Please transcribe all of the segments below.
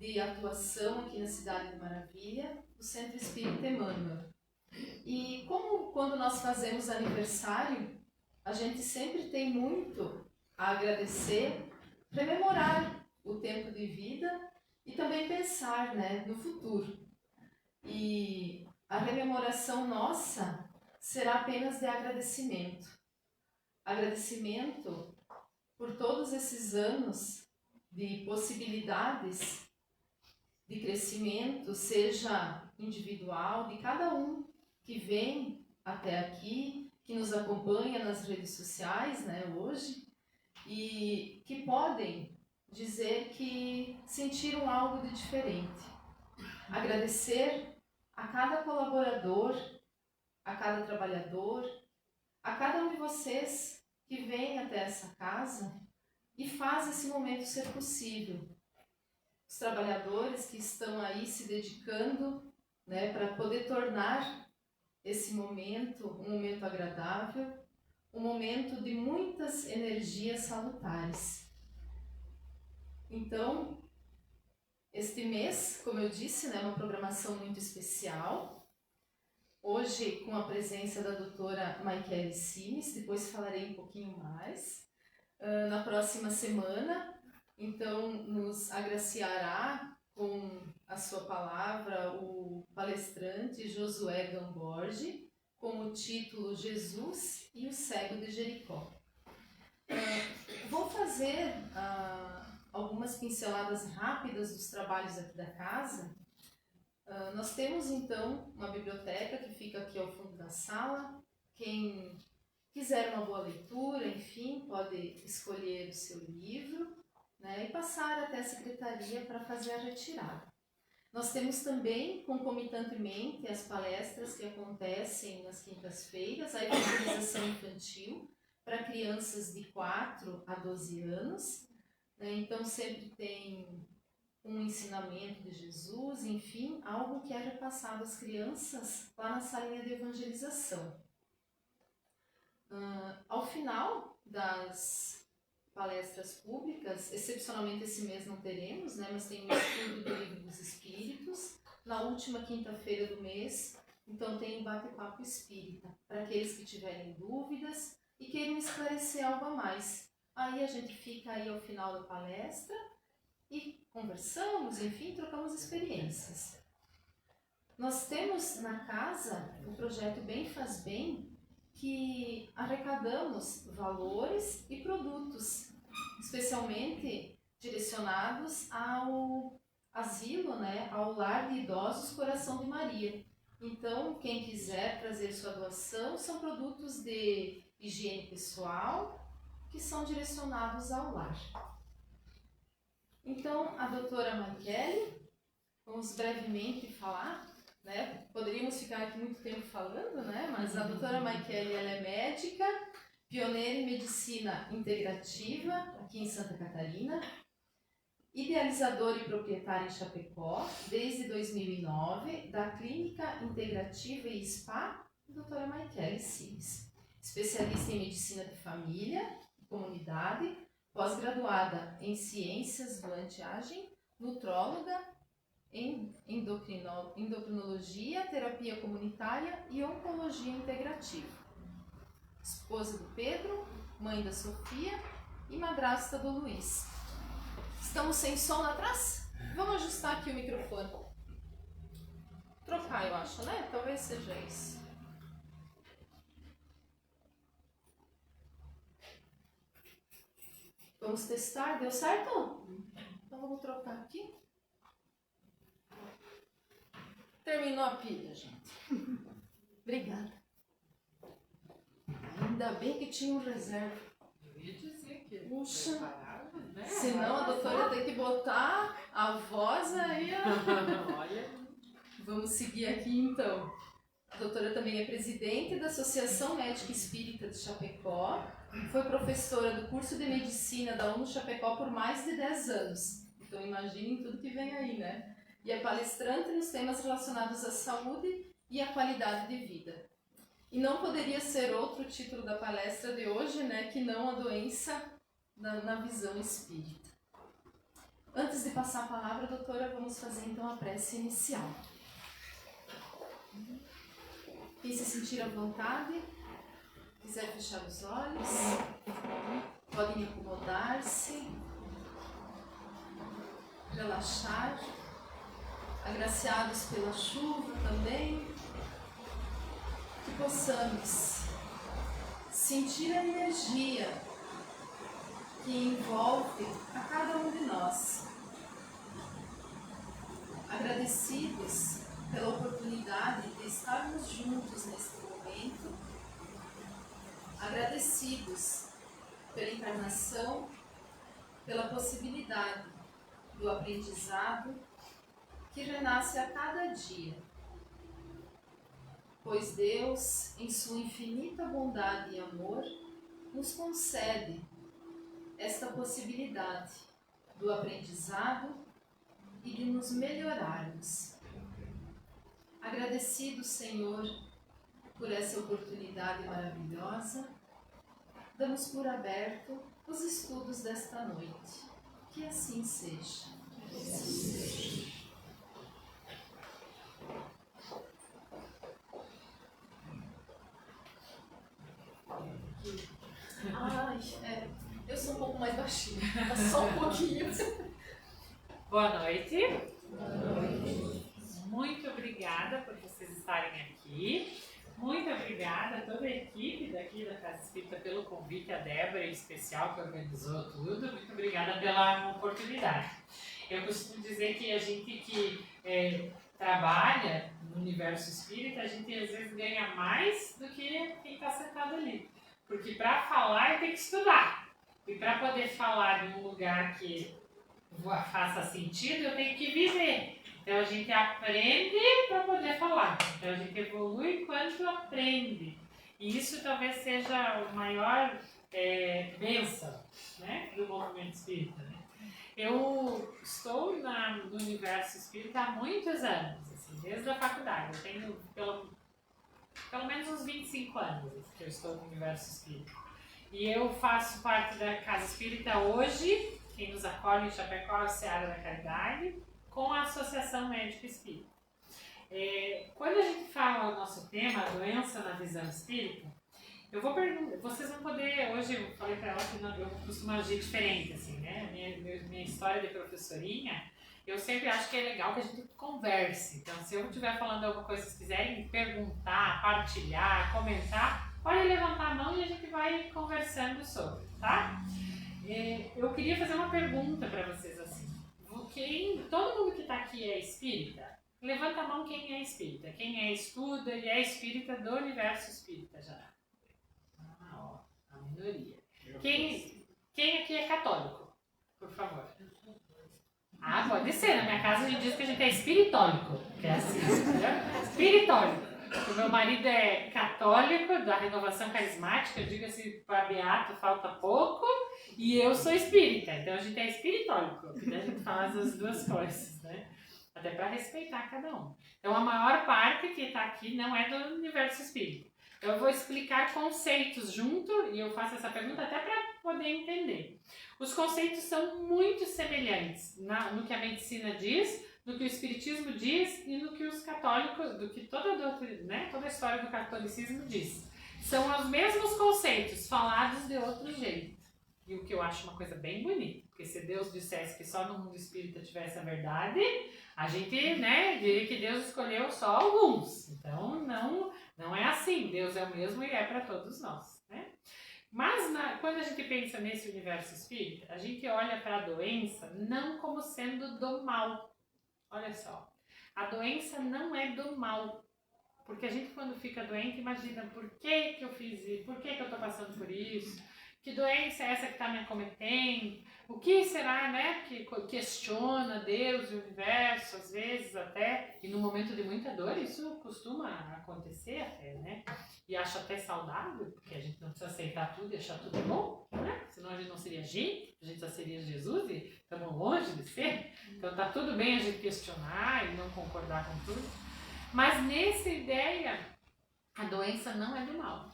de atuação aqui na Cidade de Maravilha, do Centro Espírita Emmanuel. E como quando nós fazemos aniversário, a gente sempre tem muito a agradecer, rememorar o tempo de vida e também pensar, né, no futuro. E a rememoração nossa será apenas de agradecimento. Agradecimento por todos esses anos de possibilidades de crescimento, seja individual, de cada um que vem até aqui, que nos acompanha nas redes sociais, né, hoje, e que podem dizer que sentiram algo de diferente. Agradecer a cada colaborador, a cada trabalhador, a cada um de vocês que vem até essa casa e faz esse momento ser possível. Os trabalhadores que estão aí se dedicando, né, para poder tornar esse momento um momento agradável, um momento de muitas energias salutares. Então, este mês, como eu disse, né, é uma programação muito especial. Hoje, com a presença da doutora Maiquele Simes, depois falarei um pouquinho mais. Na próxima semana, então, nos agraciará com a sua palavra o palestrante Josué Gamborge, com o título Jesus e o Cego de Jericó. Vou fazer algumas pinceladas rápidas dos trabalhos aqui da casa. Nós temos então uma biblioteca que fica aqui ao fundo da sala. Quem quiser uma boa leitura, enfim, pode escolher o seu livro, né, e passar até a secretaria para fazer a retirada. Nós temos também, concomitantemente, as palestras que acontecem nas quintas-feiras, a evangelização infantil para crianças de 4 a 12 anos. Né, então, sempre tem um ensinamento de Jesus, enfim, algo que é repassado às crianças lá na salinha de evangelização. Ao final das palestras públicas, excepcionalmente esse mês não teremos, né, mas tem o estudo do Livro dos Espíritos, na última quinta-feira do mês, então tem um bate-papo espírita, para aqueles que tiverem dúvidas e queiram esclarecer algo a mais. Aí a gente fica aí ao final da palestra e conversamos, enfim, trocamos experiências. Nós temos na casa o projeto Bem Faz Bem, que arrecadamos valores e produtos, especialmente direcionados ao asilo, né, ao lar de idosos Coração de Maria. Então, quem quiser trazer sua doação, são produtos de higiene pessoal que são direcionados ao lar. Então, a doutora Maiquele, vamos brevemente falar, né? Poderíamos ficar aqui muito tempo falando, né? Mas a doutora Maiquele, ela é médica, pioneira em medicina integrativa aqui em Santa Catarina, idealizadora e proprietária em Chapecó desde 2009 da Clínica Integrativa e Spa, doutora Maiquele Simes, especialista em medicina de família e comunidade, pós-graduada em ciências do anti-aging, nutróloga, em endocrinologia, terapia comunitária e oncologia integrativa. Esposa do Pedro, mãe da Sofia e madrasta do Luiz. Estamos sem som lá atrás? Vamos ajustar aqui o microfone. Trocar, eu acho, né? Talvez seja isso. Vamos testar, deu certo? Então vamos trocar aqui. Terminou a pilha, gente. Obrigada. Ainda bem que tinha um reserva. Eu ia dizer que puxa, preparado, né? Senão a doutora tem que botar a voz aí. Olha. Vamos seguir aqui então. A doutora também é presidente da Associação Médica Espírita de Chapecó. Foi professora do curso de medicina da UNO Chapecó por mais de 10 anos. Então imaginem tudo que vem aí, né? E é palestrante nos temas relacionados à saúde e à qualidade de vida. E não poderia ser outro título da palestra de hoje, né, que não a doença na visão espírita. Antes de passar a palavra, doutora, vamos fazer então a prece inicial. Quem se sentir à vontade, quiser fechar os olhos, podem acomodar-se, relaxar, agraciados pela chuva também, que possamos sentir a energia que envolve a cada um de nós. Agradecidos pela oportunidade de estarmos juntos neste momento, agradecidos pela encarnação, pela possibilidade do aprendizado que renasce a cada dia, pois Deus, em sua infinita bondade e amor, nos concede esta possibilidade do aprendizado e de nos melhorarmos. Agradecido, Senhor, por essa oportunidade maravilhosa, damos por aberto os estudos desta noite. Que assim seja. Que assim seja. Eu sou um pouco mais baixinha, só um pouquinho. Boa noite. Boa noite. Muito obrigada por vocês estarem aqui. Muito obrigada a toda a equipe daqui da Casa Espírita pelo convite, a Débora em especial que organizou tudo. Muito obrigada pela oportunidade. Eu costumo dizer que a gente que trabalha no universo espírita, a gente às vezes ganha mais do que quem está sentado ali. Porque para falar tem que estudar. E para poder falar em um lugar que faça sentido, eu tenho que viver. Então a gente aprende para poder falar. Então a gente evolui enquanto aprende. E isso talvez seja o maior bênção, né, do movimento espírita. Né? Eu estou no universo espírita há muitos anos, assim, desde a faculdade. Eu tenho pelo menos uns 25 anos que eu estou no universo espírita. E eu faço parte da Casa Espírita hoje, quem nos acolhe em Chapecó é o Seara da Caridade, com a Associação Médico Espírita. Quando a gente fala o nosso tema, a doença na visão espírita, eu vou perguntar, vocês vão poder, hoje eu falei para ela que eu costumo agir diferente, assim, né? Minha história de professorinha, eu sempre acho que é legal que a gente converse. Então, se eu estiver falando alguma coisa, se quiserem perguntar, partilhar, comentar, pode levantar a mão e a gente vai conversando sobre, tá? Eu queria fazer uma pergunta para vocês assim. Todo mundo que está aqui é espírita? Levanta a mão quem é espírita. Quem estuda e é espírita do universo espírita já. A minoria. Quem aqui é católico? Por favor. Pode ser. Na minha casa a gente diz que a gente é espiritólico. Que é assim, entendeu? Espiritólico. O meu marido é católico, da Renovação Carismática, diga-se para beato, falta pouco, e eu sou espírita, então a gente é espiritólico, né? A gente faz as duas coisas, né? Até para respeitar cada um. Então a maior parte que está aqui não é do universo espírita. Eu vou explicar conceitos junto, e eu faço essa pergunta até para poder entender. Os conceitos são muito semelhantes no que a medicina diz, no que o espiritismo diz e no que os católicos, do que toda a história do catolicismo diz. São os mesmos conceitos, falados de outro jeito. E o que eu acho uma coisa bem bonita, porque se Deus dissesse que só no mundo espírita tivesse a verdade, a gente, diria que Deus escolheu só alguns. Então, não é assim. Deus é o mesmo e é para todos nós, né? Mas quando a gente pensa nesse universo espírita, a gente olha para a doença não como sendo do mal. Olha só, a doença não é do mal, porque a gente quando fica doente imagina por que eu fiz isso, por que eu estou passando por isso, que doença é essa que está me acometendo, o que será, né, que questiona Deus e o universo, às vezes até, e no momento de muita dor isso costuma acontecer até, né, e acho até saudável, porque a gente não precisa aceitar tudo e achar tudo bom, né, senão a gente não seria gente só seria Jesus e estamos longe de ser, então tá tudo bem a gente questionar e não concordar com tudo, mas nessa ideia, a doença não é do mal.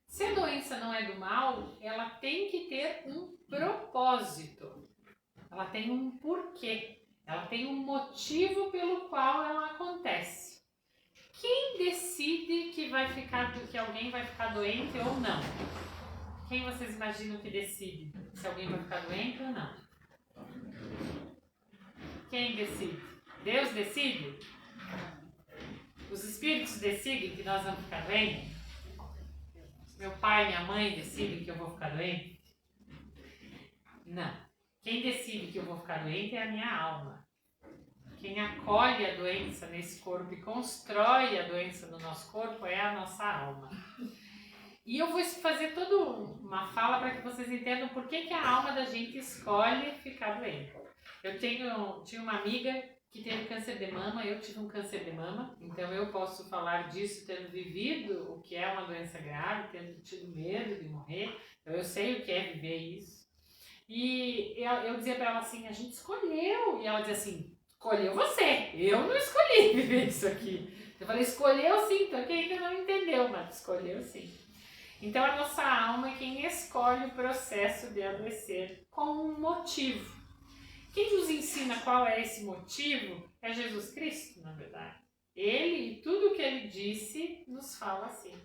Se a doença não é do mal, ela tem que ter um propósito. ela tem um porquê, ela tem um motivo pelo qual ela acontece. Quem decide que alguém vai ficar doente ou não? Quem vocês imaginam que decide se alguém vai ficar doente ou não? Quem decide? Deus decide? Os espíritos decidem que nós vamos ficar doentes? Meu pai e minha mãe decidem que eu vou ficar doente? Não. Quem decide que eu vou ficar doente é a minha alma. Quem acolhe a doença nesse corpo e constrói a doença no nosso corpo é a nossa alma. E eu vou fazer toda uma fala para que vocês entendam por que a alma da gente escolhe ficar doente. Eu tinha uma amiga que teve câncer de mama, eu tive um câncer de mama, então eu posso falar disso tendo vivido o que é uma doença grave, tendo tido medo de morrer, então eu sei o que é viver isso. E eu dizia para ela assim, a gente escolheu, e ela dizia assim, escolheu você, eu não escolhi viver isso aqui. Eu falei, escolheu sim, então que ainda não entendeu, mas escolheu sim. Então a nossa alma é quem escolhe o processo de adoecer com um motivo. Quem nos ensina qual é esse motivo é Jesus Cristo, na verdade. Ele e tudo o que ele disse nos fala assim.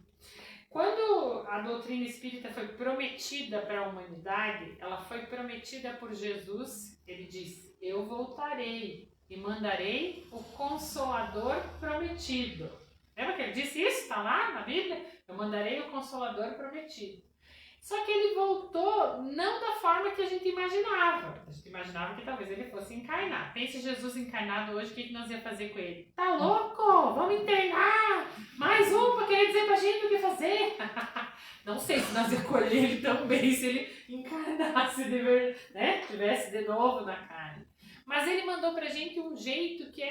Quando a doutrina espírita foi prometida para a humanidade, ela foi prometida por Jesus. Ele disse, eu voltarei e mandarei o Consolador prometido. Lembra que ele disse isso? Está lá na Bíblia? Eu mandarei o Consolador prometido. Só que ele voltou não da forma que a gente imaginava. A gente imaginava que talvez ele fosse encarnar. Pense Jesus encarnado hoje, o que nós ia fazer com ele? Tá louco? Vamos internar! Mais um para querer dizer pra gente o que fazer? Não sei se nós ia colher ele tão bem se ele encarnasse, né? Tivesse de novo na carne. Mas ele mandou pra gente um jeito que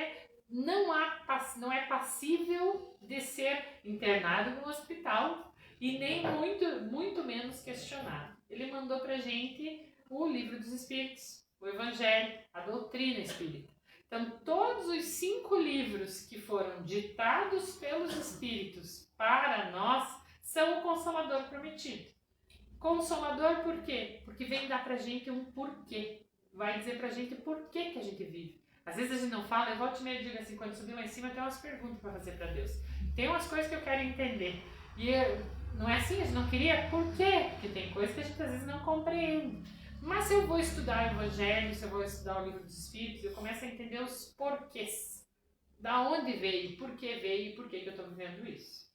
não é passível de ser internado no hospital e nem muito menos questionado. Ele mandou pra gente o Livro dos Espíritos, o Evangelho, a doutrina espírita. Então, todos os 5 livros que foram ditados pelos Espíritos para nós são o Consolador prometido. Consolador por quê? Porque vem dar pra gente um porquê. Vai dizer pra gente por que a gente vive. Às vezes a gente não fala, eu volto e meio digo assim, quando subir lá em cima tem umas perguntas para fazer para Deus. Tem umas coisas que eu quero entender. E não é assim, a gente não queria por quê? Porque tem coisas que a gente às vezes não compreende. Mas se eu vou estudar o Evangelho, se eu vou estudar o Livro dos Espíritos, eu começo a entender os porquês. Da onde veio, por que veio e por que eu estou vivendo isso.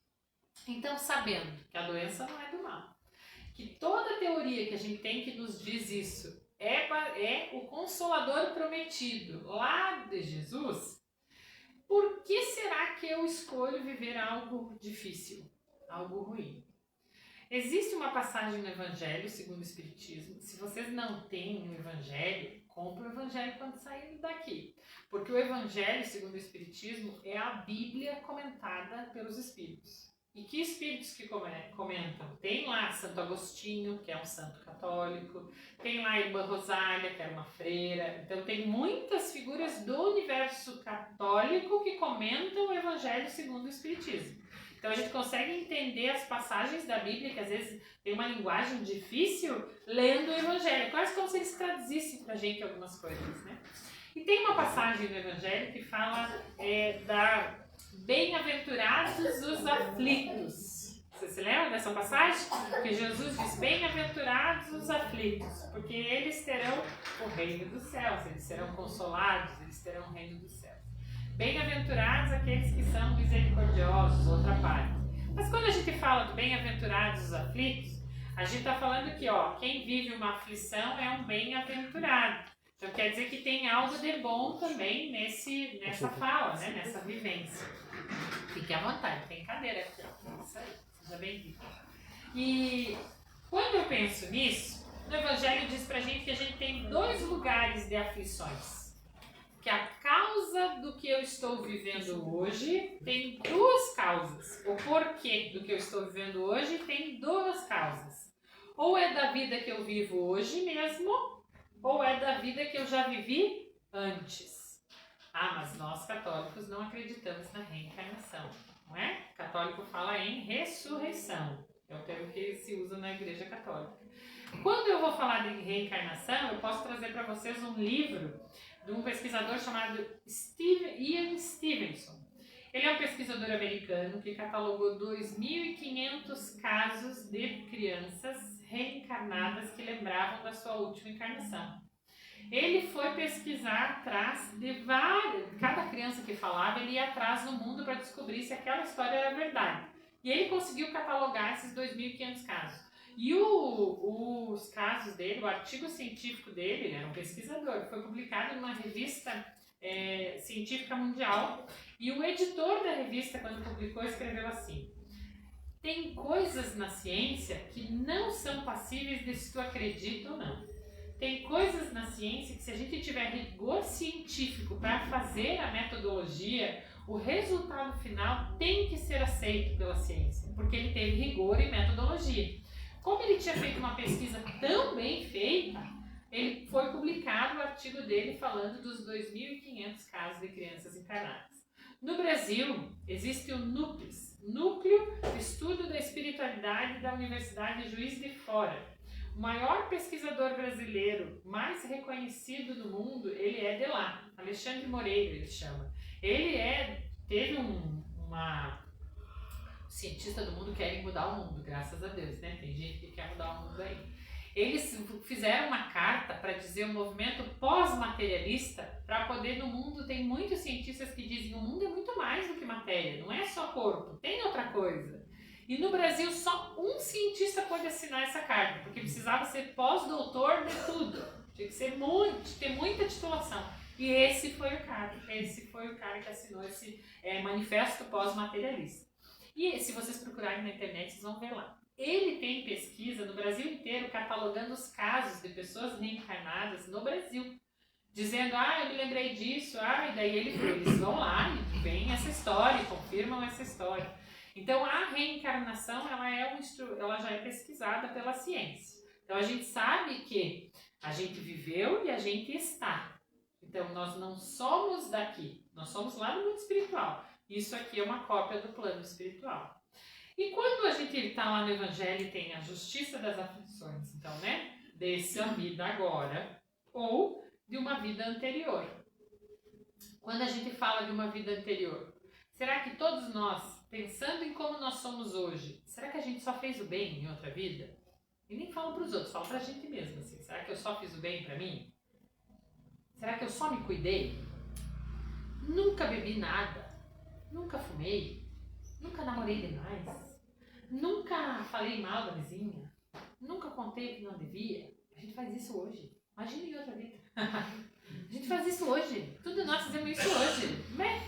Então, sabendo que a doença não é do mal, que toda teoria que a gente tem que nos diz isso é o Consolador prometido lá de Jesus, por que será que eu escolho viver algo difícil, algo ruim? Existe uma passagem no Evangelho segundo o Espiritismo. Se vocês não têm o Evangelho, compre o Evangelho quando saírem daqui. Porque o Evangelho segundo o Espiritismo é a Bíblia comentada pelos Espíritos. E que espíritos que comentam? Tem lá Santo Agostinho, que é um santo católico, tem lá a Irmã Rosália, que era uma freira. Então tem muitas figuras do universo católico que comentam o Evangelho segundo o Espiritismo. Então a gente consegue entender as passagens da Bíblia, que às vezes tem uma linguagem difícil, lendo o Evangelho. Quase como se eles traduzissem pra gente algumas coisas, né? E tem uma passagem do Evangelho que fala da bem-aventurados os aflitos. Você se lembra dessa passagem? Que Jesus diz, bem-aventurados os aflitos, porque eles terão o reino dos céus, eles serão consolados, eles terão o reino dos céus. Bem-aventurados aqueles que são misericordiosos, outra parte. Mas quando a gente fala do bem-aventurados os aflitos, a gente está falando que quem vive uma aflição é um bem-aventurado. Então quer dizer que tem algo de bom também nessa fala, né? Nessa vivência. Fique à vontade, tem cadeira aqui. Isso aí, seja bem-vindo. E quando eu penso nisso, no Evangelho diz pra gente que a gente tem 2 lugares de aflições. Que a causa do que eu estou vivendo hoje tem 2 causas. O porquê do que eu estou vivendo hoje tem 2 causas. Ou é da vida que eu vivo hoje mesmo, ou é da vida que eu já vivi antes. Mas nós católicos não acreditamos na reencarnação, não é? O católico fala em ressurreição, é o termo que se usa na Igreja Católica. Quando eu vou falar de reencarnação, eu posso trazer para vocês um livro de um pesquisador chamado Ian Stevenson. Ele é um pesquisador americano que catalogou 2.500 casos de crianças reencarnadas que lembravam da sua última encarnação. Ele foi pesquisar atrás de várias... Cada criança que falava, ele ia atrás no mundo para descobrir se aquela história era verdade. E ele conseguiu catalogar esses 2.500 casos. E os casos dele, o artigo científico dele, ele era um pesquisador, foi publicado numa revista científica mundial. E o editor da revista, quando publicou, escreveu assim: tem coisas na ciência que não são passíveis de se tu acredita ou não. Tem coisas na ciência que, se a gente tiver rigor científico para fazer a metodologia, o resultado final tem que ser aceito pela ciência, porque ele teve rigor e metodologia. Como ele tinha feito uma pesquisa tão bem feita, ele foi publicado o artigo dele falando dos 2.500 casos de crianças encarnadas. No Brasil, existe o NUPES, Núcleo de Estudo da Espiritualidade da Universidade de Juiz de Fora. O maior pesquisador brasileiro, mais reconhecido no mundo, ele é de lá, Alexandre Moreira ele chama. Ele teve uma cientista do mundo querem mudar o mundo, graças a Deus, né? Tem gente que quer mudar o mundo aí. Eles fizeram uma carta para dizer o movimento pós-materialista, para poder no mundo, tem muitos cientistas que dizem o mundo é muito mais do que matéria, não é só corpo, tem outra coisa. E no Brasil só um cientista pôde assinar essa carta, porque precisava ser pós-doutor de tudo, tinha que ser ter muita titulação. E esse foi o cara que assinou esse manifesto pós-materialista. E se vocês procurarem na internet, vocês vão ver lá. Ele tem pesquisa no Brasil inteiro catalogando os casos de pessoas reencarnadas no Brasil. Dizendo, eu me lembrei disso, e daí eles vão lá e veem essa história, confirmam essa história. Então a reencarnação, ela já é pesquisada pela ciência. Então a gente sabe que a gente viveu e a gente está. Então nós não somos daqui, nós somos lá no mundo espiritual. Isso aqui é uma cópia do plano espiritual. E quando a gente está lá no Evangelho, tem a justiça das aflições, então, né? Dessa vida agora ou de uma vida anterior. Quando a gente fala de uma vida anterior, será que todos nós, pensando em como nós somos hoje, será que a gente só fez o bem em outra vida? E nem falo para os outros, falo para a gente mesmo, assim. Será que eu só fiz o bem para mim? Será que eu só me cuidei? Nunca bebi nada. Nunca fumei, nunca namorei demais, nunca falei mal da vizinha, nunca contei o que não devia. A gente faz isso hoje. Imagina em outra vida. A gente faz isso hoje. Tudo nós fazemos isso hoje. Né?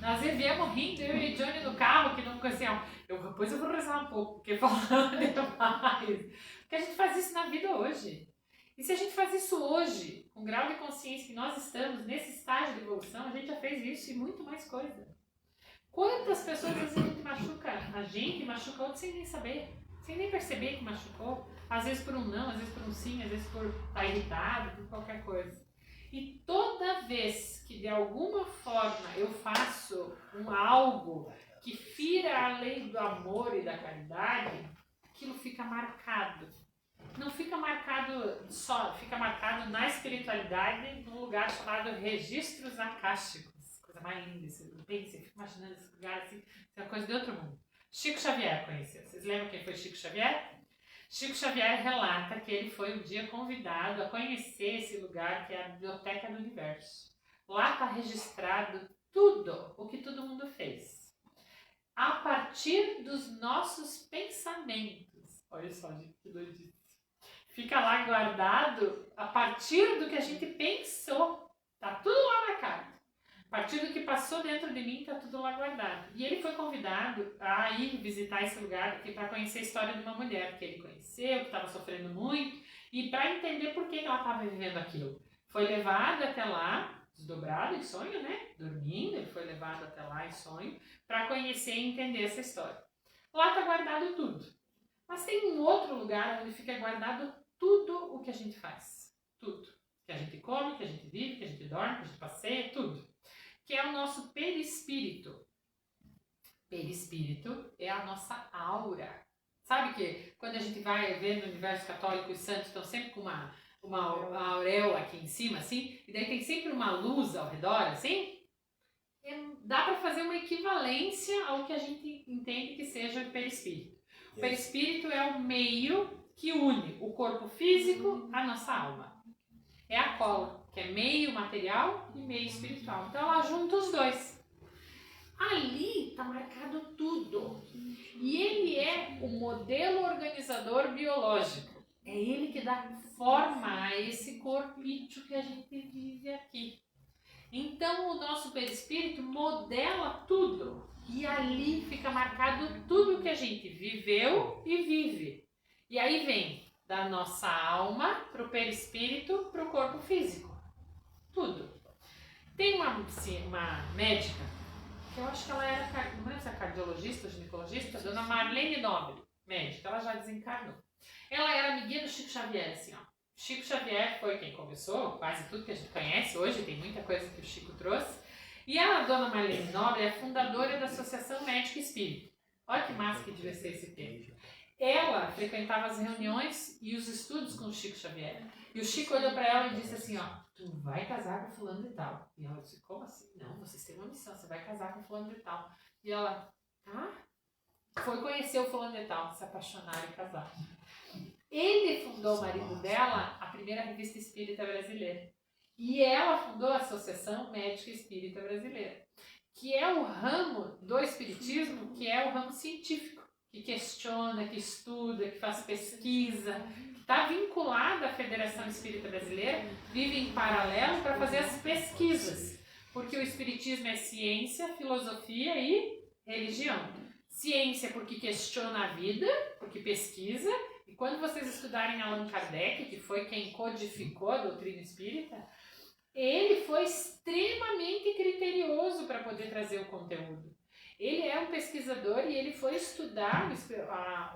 Nós viemos rindo, eu e Johnny no carro, que nunca assim, depois eu vou rezar um pouco, porque falando demais. Porque a gente faz isso na vida hoje. E se a gente faz isso hoje, com o grau de consciência que nós estamos, nesse estágio de evolução, a gente já fez isso e muito mais coisa. Quantas pessoas às vezes a gente machuca outro sem nem saber, sem nem perceber que machucou, às vezes por um não, às vezes por um sim, às vezes por estar irritado, por qualquer coisa. E toda vez que de alguma forma eu faço algo que fira a lei do amor e da caridade, aquilo fica marcado. Não fica marcado só, fica marcado na espiritualidade num lugar chamado registros acásticos. Coisa mais linda, você fica imaginando esse lugar assim, é uma coisa de outro mundo. Chico Xavier conheceu. Vocês lembram quem foi Chico Xavier? Chico Xavier relata que ele foi um dia convidado a conhecer esse lugar que é a Biblioteca do Universo. Lá está registrado tudo o que todo mundo fez. A partir dos nossos pensamentos. Olha só, gente, que doidice. Fica lá guardado a partir do que a gente pensou. Tá tudo lá marcado. A partir do que passou dentro de mim, tá tudo lá guardado. E ele foi convidado a ir visitar esse lugar para conhecer a história de uma mulher que ele conheceu, que estava sofrendo muito, e para entender por que ela estava vivendo aquilo. Foi levado até lá, desdobrado em sonho, né? Dormindo, ele foi levado até lá em sonho, para conhecer e entender essa história. Lá está guardado tudo. Mas tem um outro lugar onde fica guardado tudo o que a gente faz. Tudo. Que a gente come, que a gente vive, que a gente dorme, que a gente passeia, tudo. Que é o nosso perispírito. Perispírito é a nossa aura. Sabe que quando a gente vai ver no universo católico, os santos estão sempre com uma auréola aqui em cima, assim, e daí tem sempre uma luz ao redor, assim? Dá para fazer uma equivalência ao que a gente entende que seja o perispírito. O perispírito é o meio que une o corpo físico à nossa alma. É a cola, que é meio material e meio espiritual. Então ela junta os dois. Ali está marcado tudo. E ele é o modelo organizador biológico. É ele que dá forma a esse corpício que a gente vive aqui. Então o nosso perispírito modela tudo. E ali fica marcado tudo que a gente viveu e vive. E aí vem da nossa alma para o perispírito, para o corpo físico. Tudo. Tem uma médica, que eu acho que ela era, não lembro se é cardiologista ou ginecologista, dona Marlene Nobre, médica, ela já desencarnou. Ela era amiguinha do Chico Xavier, assim, ó. Chico Xavier foi quem começou quase tudo que a gente conhece hoje, tem muita coisa que o Chico trouxe. E a dona Marlene Nobre é fundadora da Associação Médico Espírita. Olha que massa que devia ser esse tempo. Ela frequentava as reuniões e os estudos com o Chico Xavier. E o Chico olhou para ela e disse assim, ó, tu vai casar com fulano de tal. E ela disse, como assim? Não, vocês têm uma missão, você vai casar com fulano de tal. E ela, tá? Foi conhecer o fulano de tal, se apaixonaram e casaram. Ele fundou, o marido dela, a primeira revista espírita brasileira. E ela fundou a Associação Médica Espírita Brasileira, que é o ramo do espiritismo, que é o ramo científico, que questiona, que estuda, que faz pesquisa, que está vinculada à Federação Espírita Brasileira, vive em paralelo para fazer as pesquisas, porque o espiritismo é ciência, filosofia e religião. Ciência porque questiona a vida, porque pesquisa. E quando vocês estudarem Allan Kardec, que foi quem codificou a doutrina espírita, ele foi extremamente criterioso para poder trazer o conteúdo. Ele é um pesquisador e ele foi estudar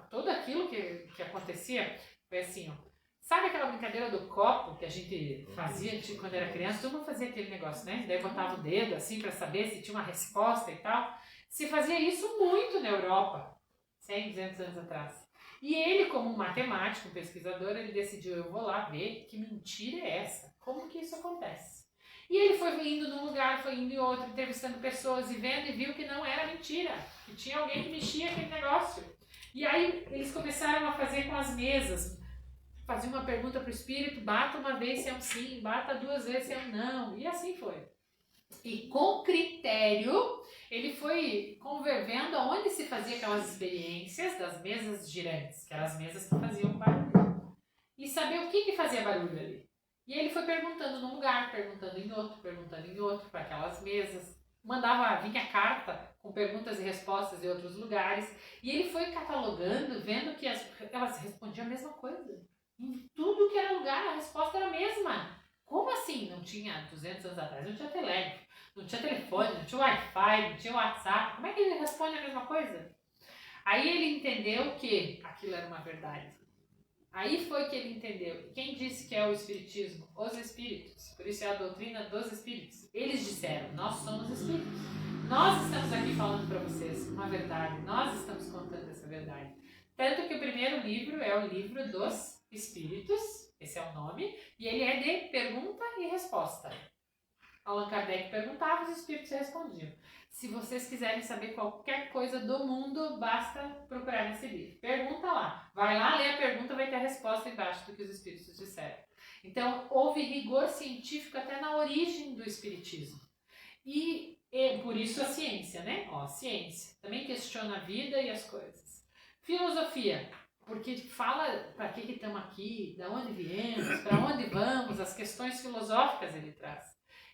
tudo aquilo que acontecia. Foi assim, ó. Sabe aquela brincadeira do copo que a gente fazia quando era criança? Todo mundo fazia aquele negócio, né? Daí botava o dedo assim para saber se tinha uma resposta e tal. Se fazia isso muito na Europa, 100, 200 anos atrás. E ele, como um matemático, um pesquisador, ele decidiu, eu vou lá ver que mentira é essa, como que isso acontece. E ele foi indo num lugar, foi indo em outro, entrevistando pessoas e vendo e viu que não era mentira, que tinha alguém que mexia aquele negócio. E aí eles começaram a fazer com as mesas, fazia uma pergunta para o espírito, bata uma vez se é um sim, bata duas vezes se é um não, e assim foi. E com critério, ele foi convervendo aonde se fazia aquelas experiências das mesas girantes, que eram as mesas que faziam barulho. E saber o que fazia barulho ali. E ele foi perguntando num lugar, perguntando em outro, para aquelas mesas. Vinha carta com perguntas e respostas de outros lugares. E ele foi catalogando, vendo que elas respondiam a mesma coisa. Em tudo que era lugar, a resposta era a mesma. Como assim? Não tinha 200 anos atrás, não tinha telégrafo, não tinha telefone, não tinha Wi-Fi, não tinha WhatsApp. Como é que ele responde a mesma coisa? Aí ele entendeu que aquilo era uma verdade. Aí foi que ele entendeu. Quem disse que é o espiritismo? Os espíritos. Por isso é a doutrina dos espíritos. Eles disseram, nós somos espíritos. Nós estamos aqui falando para vocês uma verdade. Nós estamos contando essa verdade. Tanto que o primeiro livro é o livro dos espíritos. Esse é o nome, e ele é de pergunta e resposta. Allan Kardec perguntava, os espíritos respondiam. Se vocês quiserem saber qualquer coisa do mundo, basta procurar nesse livro. Pergunta lá. Vai lá, lê a pergunta, vai ter a resposta embaixo do que os espíritos disseram. Então, houve rigor científico até na origem do espiritismo. E por isso a ciência, né? Ó, ciência. Também questiona a vida e as coisas. Filosofia. Porque fala para que estamos aqui, de onde viemos, para onde vamos, as questões filosóficas ele traz.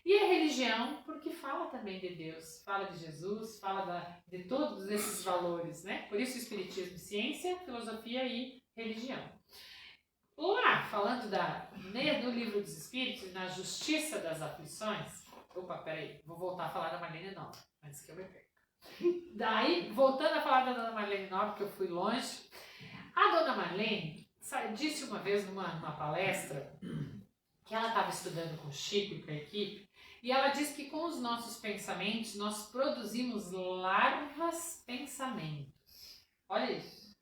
E a religião, porque fala também de Deus, fala de Jesus, fala de todos esses valores, né? Por isso o espiritismo, ciência, filosofia e religião. Lá, falando do livro dos Espíritos, na justiça das aflições, vou voltar a falar da Marlene Nobre, antes que eu me perca. Daí, voltando a falar da dona Marlene Nobre, que eu fui longe, a dona Marlene disse uma vez numa palestra que ela estava estudando com o Chico e com a equipe, e ela disse que com os nossos pensamentos nós produzimos larvas pensamentos. Olha isso.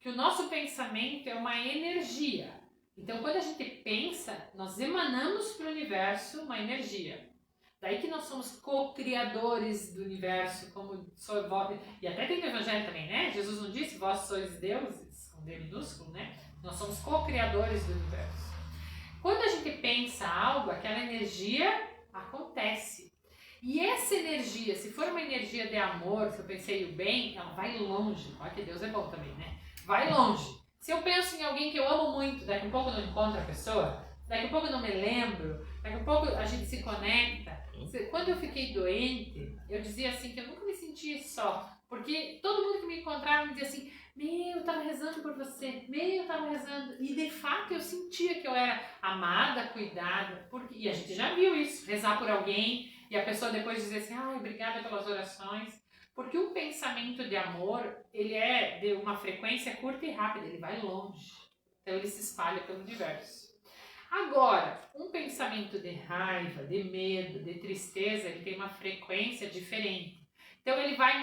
que o nosso pensamento é uma energia. Então, quando a gente pensa, nós emanamos para o universo uma energia. Daí que nós somos co-criadores do universo, como sou vós. E até tem no Evangelho também, né? Jesus não disse, vós sois deuses, com D minúsculo, né? Nós somos co-criadores do universo. Quando a gente pensa algo, aquela energia acontece. E essa energia, se for uma energia de amor, se eu pensei o bem, ela vai longe. Olha que Deus é bom também, né? Vai longe. Se eu penso em alguém que eu amo muito, daqui a pouco eu não encontro a pessoa, daqui a pouco eu não me lembro, daqui a pouco a gente se conecta. Quando eu fiquei doente, eu dizia assim que eu nunca me sentia só. Porque todo mundo que me encontrava me dizia assim, meu, eu tava rezando por você, eu tava rezando. E de fato eu sentia que eu era amada, cuidada. E a gente já viu isso, rezar por alguém e a pessoa depois dizer assim, ai, obrigada pelas orações. Porque o pensamento de amor, ele é de uma frequência curta e rápida, ele vai longe. Então ele se espalha pelo universo. Agora, um pensamento de raiva, de medo, de tristeza, ele tem uma frequência diferente. Então ele vai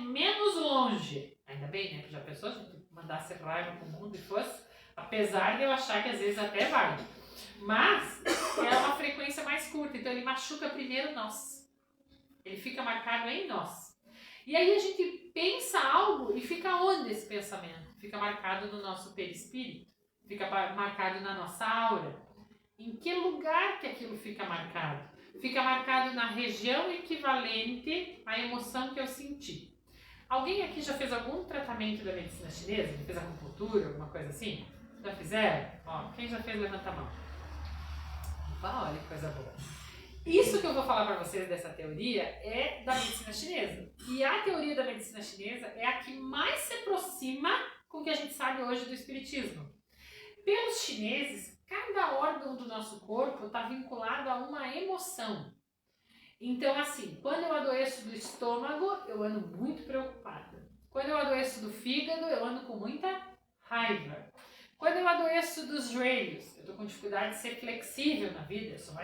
menos longe. Ainda bem, né? Porque já pensou se a gente mandasse raiva pro mundo e fosse, apesar de eu achar que às vezes até vai. Mas é uma frequência mais curta, então ele machuca primeiro nós. Ele fica marcado em nós. E aí a gente pensa algo e fica onde esse pensamento? Fica marcado no nosso perispírito, fica marcado na nossa aura. Em que lugar que aquilo fica marcado? Fica marcado na região equivalente à emoção que eu senti. Alguém aqui já fez algum tratamento da medicina chinesa? Fez acupuntura, alguma coisa assim? Já fizeram? Ó, quem já fez, levanta a mão. Opa, olha que coisa boa. Isso que eu vou falar para vocês dessa teoria é da medicina chinesa. E a teoria da medicina chinesa é a que mais se aproxima com o que a gente sabe hoje do espiritismo. Pelos chineses, cada órgão do nosso corpo está vinculado a uma emoção. Então, assim, quando eu adoeço do estômago, eu ando muito preocupada. Quando eu adoeço do fígado, eu ando com muita raiva. Quando eu adoeço dos joelhos, eu estou com dificuldade de ser flexível na vida, eu sou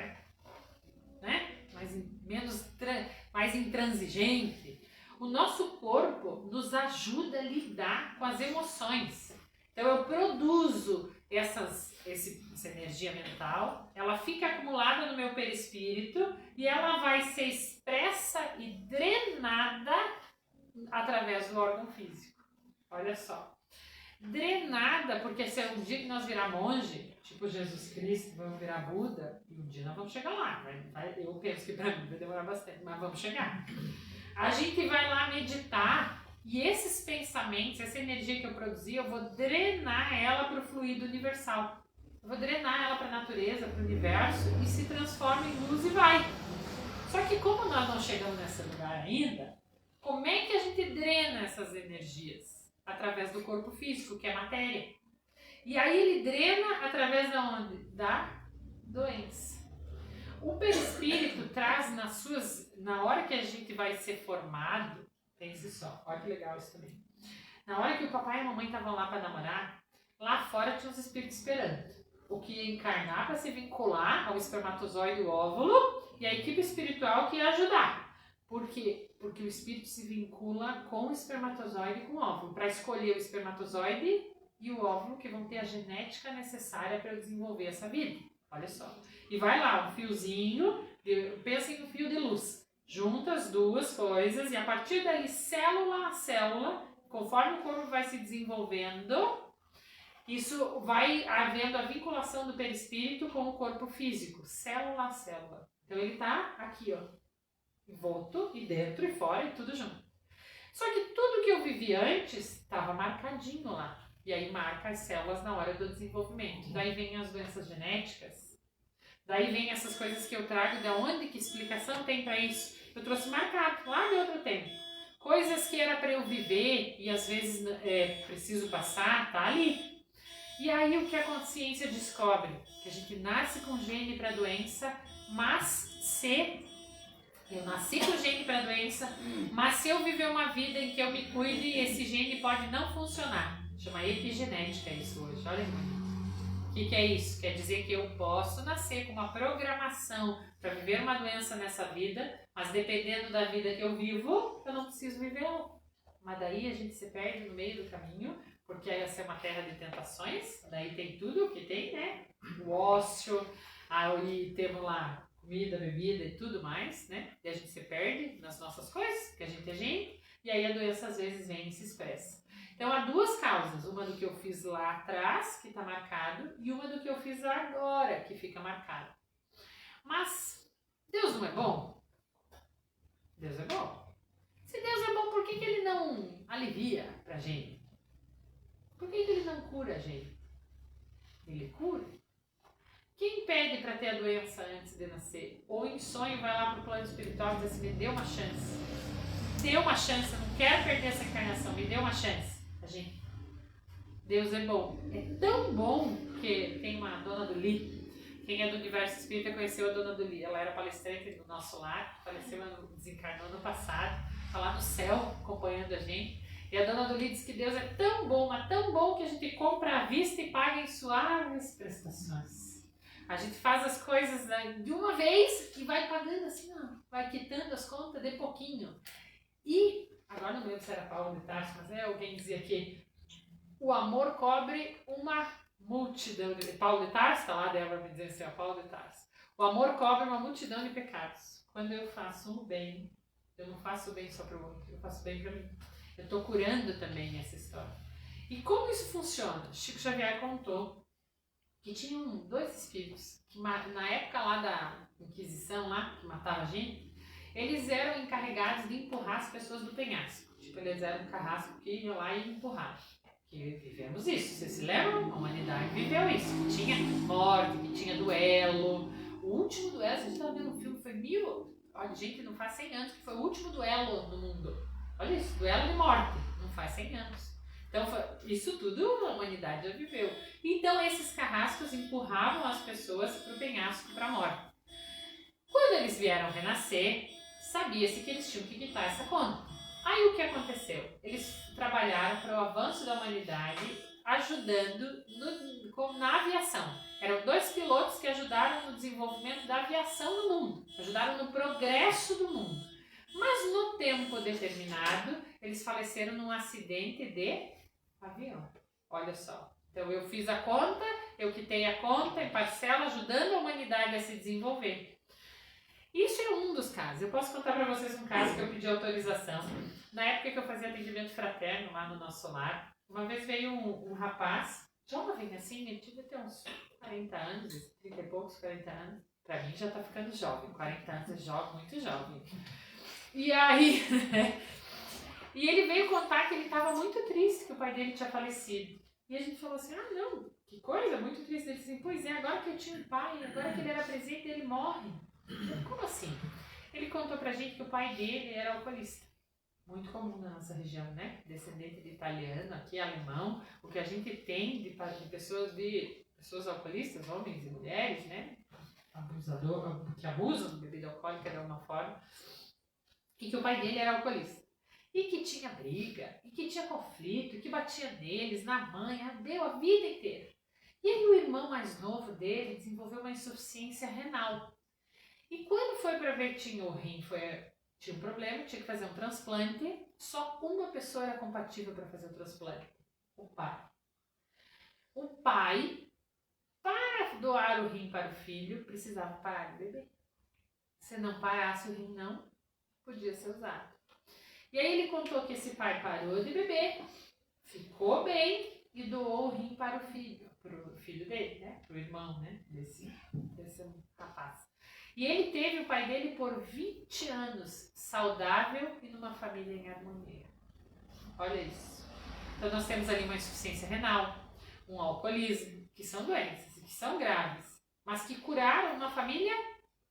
mais intransigente. O nosso corpo nos ajuda a lidar com as emoções. Então eu produzo essa energia mental, ela fica acumulada no meu perispírito e ela vai ser expressa e drenada através do órgão físico. Olha só. Drenada, porque se um dia que nós virar monge, tipo Jesus Cristo, vamos virar Buda, e um dia nós vamos chegar lá. Eu penso que para mim vai demorar bastante, mas vamos chegar. A gente vai lá meditar e esses pensamentos, essa energia que eu produzi, eu vou drenar ela para o fluido universal. Eu vou drenar ela para a natureza, para o universo e se transforma em luz e vai. Só que como nós não chegamos nesse lugar ainda, como é que a gente drena essas energias? Através do corpo físico, que é matéria. E aí ele drena através da onde? Da doença. O perispírito traz na hora que a gente vai ser formado, pense só, olha que legal isso também. Na hora que o papai e a mamãe estavam lá para namorar, lá fora tinha os espíritos esperando. O que ia encarnar para se vincular ao espermatozoide e o óvulo e a equipe espiritual que ia ajudar. Por quê? Porque o espírito se vincula com o espermatozoide e com o óvulo, para escolher o espermatozoide e o óvulo que vão ter a genética necessária para eu desenvolver essa vida. Olha só. E vai lá, um fiozinho, pensa em um fio de luz. Junta as duas coisas e a partir dali, célula a célula, conforme o corpo vai se desenvolvendo, isso vai havendo a vinculação do perispírito com o corpo físico, célula a célula. Então ele está aqui, ó. Envolto e dentro e fora e tudo junto. Só que tudo que eu vivi antes estava marcadinho lá. E aí marca as células na hora do desenvolvimento. Daí vem as doenças genéticas. Daí vem essas coisas que eu trago. De onde que explicação tem para isso? Eu trouxe marcado lá de outro tempo. Coisas que era para eu viver e às vezes preciso passar, tá ali. E aí o que a consciência descobre? Que a gente nasce com gene para doença, mas eu nasci com gene para doença, mas se eu viver uma vida em que eu me cuide, esse gene pode não funcionar. Chama epigenética isso hoje, olha aí. O que é isso? Quer dizer que eu posso nascer com uma programação para viver uma doença nessa vida, mas dependendo da vida que eu vivo, eu não preciso vivê-la. Mas daí a gente se perde no meio do caminho, porque essa é uma terra de tentações, daí tem tudo o que tem, né? O ócio, aí temos lá comida, bebida e tudo mais, né? E a gente se perde nas nossas coisas, porque a gente é gente, e aí a doença às vezes vem e se expressa. Então há duas causas, uma do que eu fiz lá atrás, que está marcado, e uma do que eu fiz agora, que fica marcado. Mas Deus não é bom? Deus é bom. Se Deus é bom, por que Ele não alivia pra gente? Por que Ele não cura a gente? Ele cura. Quem pede para ter a doença antes de nascer? Ou em sonho vai lá pro plano espiritual e diz assim, me dê uma chance. Dê uma chance, eu não quero perder essa encarnação, me dê uma chance. A gente, Deus é bom. É tão bom que tem uma dona do Li. Quem é do universo espírita conheceu a dona do Li. Ela era palestrante do nosso lar, faleceu, desencarnou no passado, está lá no céu acompanhando a gente. E a dona do Li diz que Deus é tão bom, mas tão bom que a gente compra à vista e paga em suaves prestações. A gente faz as coisas de uma vez e vai pagando assim, ó, vai quitando as contas de pouquinho. E, agora não lembro se era Paulo de Tarso, mas alguém dizia que o amor cobre uma multidão de... Paulo de Tarso, está lá, Débora me dizendo assim, ó, Paulo de Tarso. O amor cobre uma multidão de pecados. Quando eu faço um bem, eu não faço o bem só para o outro, eu faço bem para mim. Eu estou curando também essa história. E como isso funciona? Chico Xavier contou que tinham dois espíritos que na época lá da Inquisição, lá, que matava a gente, eles eram encarregados de empurrar as pessoas do penhasco. Tipo, eles eram um carrasco que ia lá e empurrava. Que vivemos isso, vocês se lembram? A humanidade viveu isso. Que tinha morte, que tinha duelo. O último duelo, a gente estava vendo um filme, foi olha, gente, não faz 100 anos que foi o último duelo no mundo. Olha isso, duelo de morte, não faz 100 anos. Então, isso tudo a humanidade já viveu. Então, esses carrascos empurravam as pessoas para o penhasco, para a morte. Quando eles vieram renascer, sabia-se que eles tinham que quitar essa conta. Aí, o que aconteceu? Eles trabalharam para o avanço da humanidade, ajudando na aviação. Eram dois pilotos que ajudaram no desenvolvimento da aviação no mundo, ajudaram no progresso do mundo. Mas no tempo determinado, eles faleceram num acidente de avião. Olha só. Então eu fiz a conta, eu quitei a conta em parcela, ajudando a humanidade a se desenvolver. Isso é um dos casos. Eu posso contar para vocês um caso que eu pedi autorização. Na época que eu fazia atendimento fraterno lá no nosso lar, uma vez veio um rapaz, jovem assim, ele devia ter uns 40 anos, 30 e poucos, 40 anos. Para mim já tá ficando jovem, 40 anos é jovem, muito jovem. E aí, e ele veio contar que ele estava muito triste que o pai dele tinha falecido. E a gente falou assim, não, que coisa, muito triste. Ele disse assim, pois é, agora que eu tinha um pai, agora que ele era presente, ele morre. Como assim? Ele contou pra gente que o pai dele era alcoolista. Muito comum na nossa região, né? Descendente de italiano, aqui alemão. O que a gente tem de pessoas alcoolistas, homens e mulheres, né? Que abusam de bebida alcoólica de alguma forma. E que o pai dele era alcoolista. E que tinha briga, e que tinha conflito, e que batia neles, na mãe, deu a vida inteira. E aí o irmão mais novo dele desenvolveu uma insuficiência renal. E quando foi para ver, tinha o rim, tinha um problema, tinha que fazer um transplante, só uma pessoa era compatível para fazer o transplante, o pai. O pai, para doar o rim para o filho, precisava parar de beber. Se não parasse o rim, não podia ser usado. E aí ele contou que esse pai parou de beber, ficou bem e doou o rim para o filho dele, né? Para o irmão, né? Desse rapaz. E ele teve o pai dele por 20 anos, saudável e numa família em harmonia. Olha isso. Então nós temos ali uma insuficiência renal, um alcoolismo, que são doenças, que são graves, mas que curaram uma família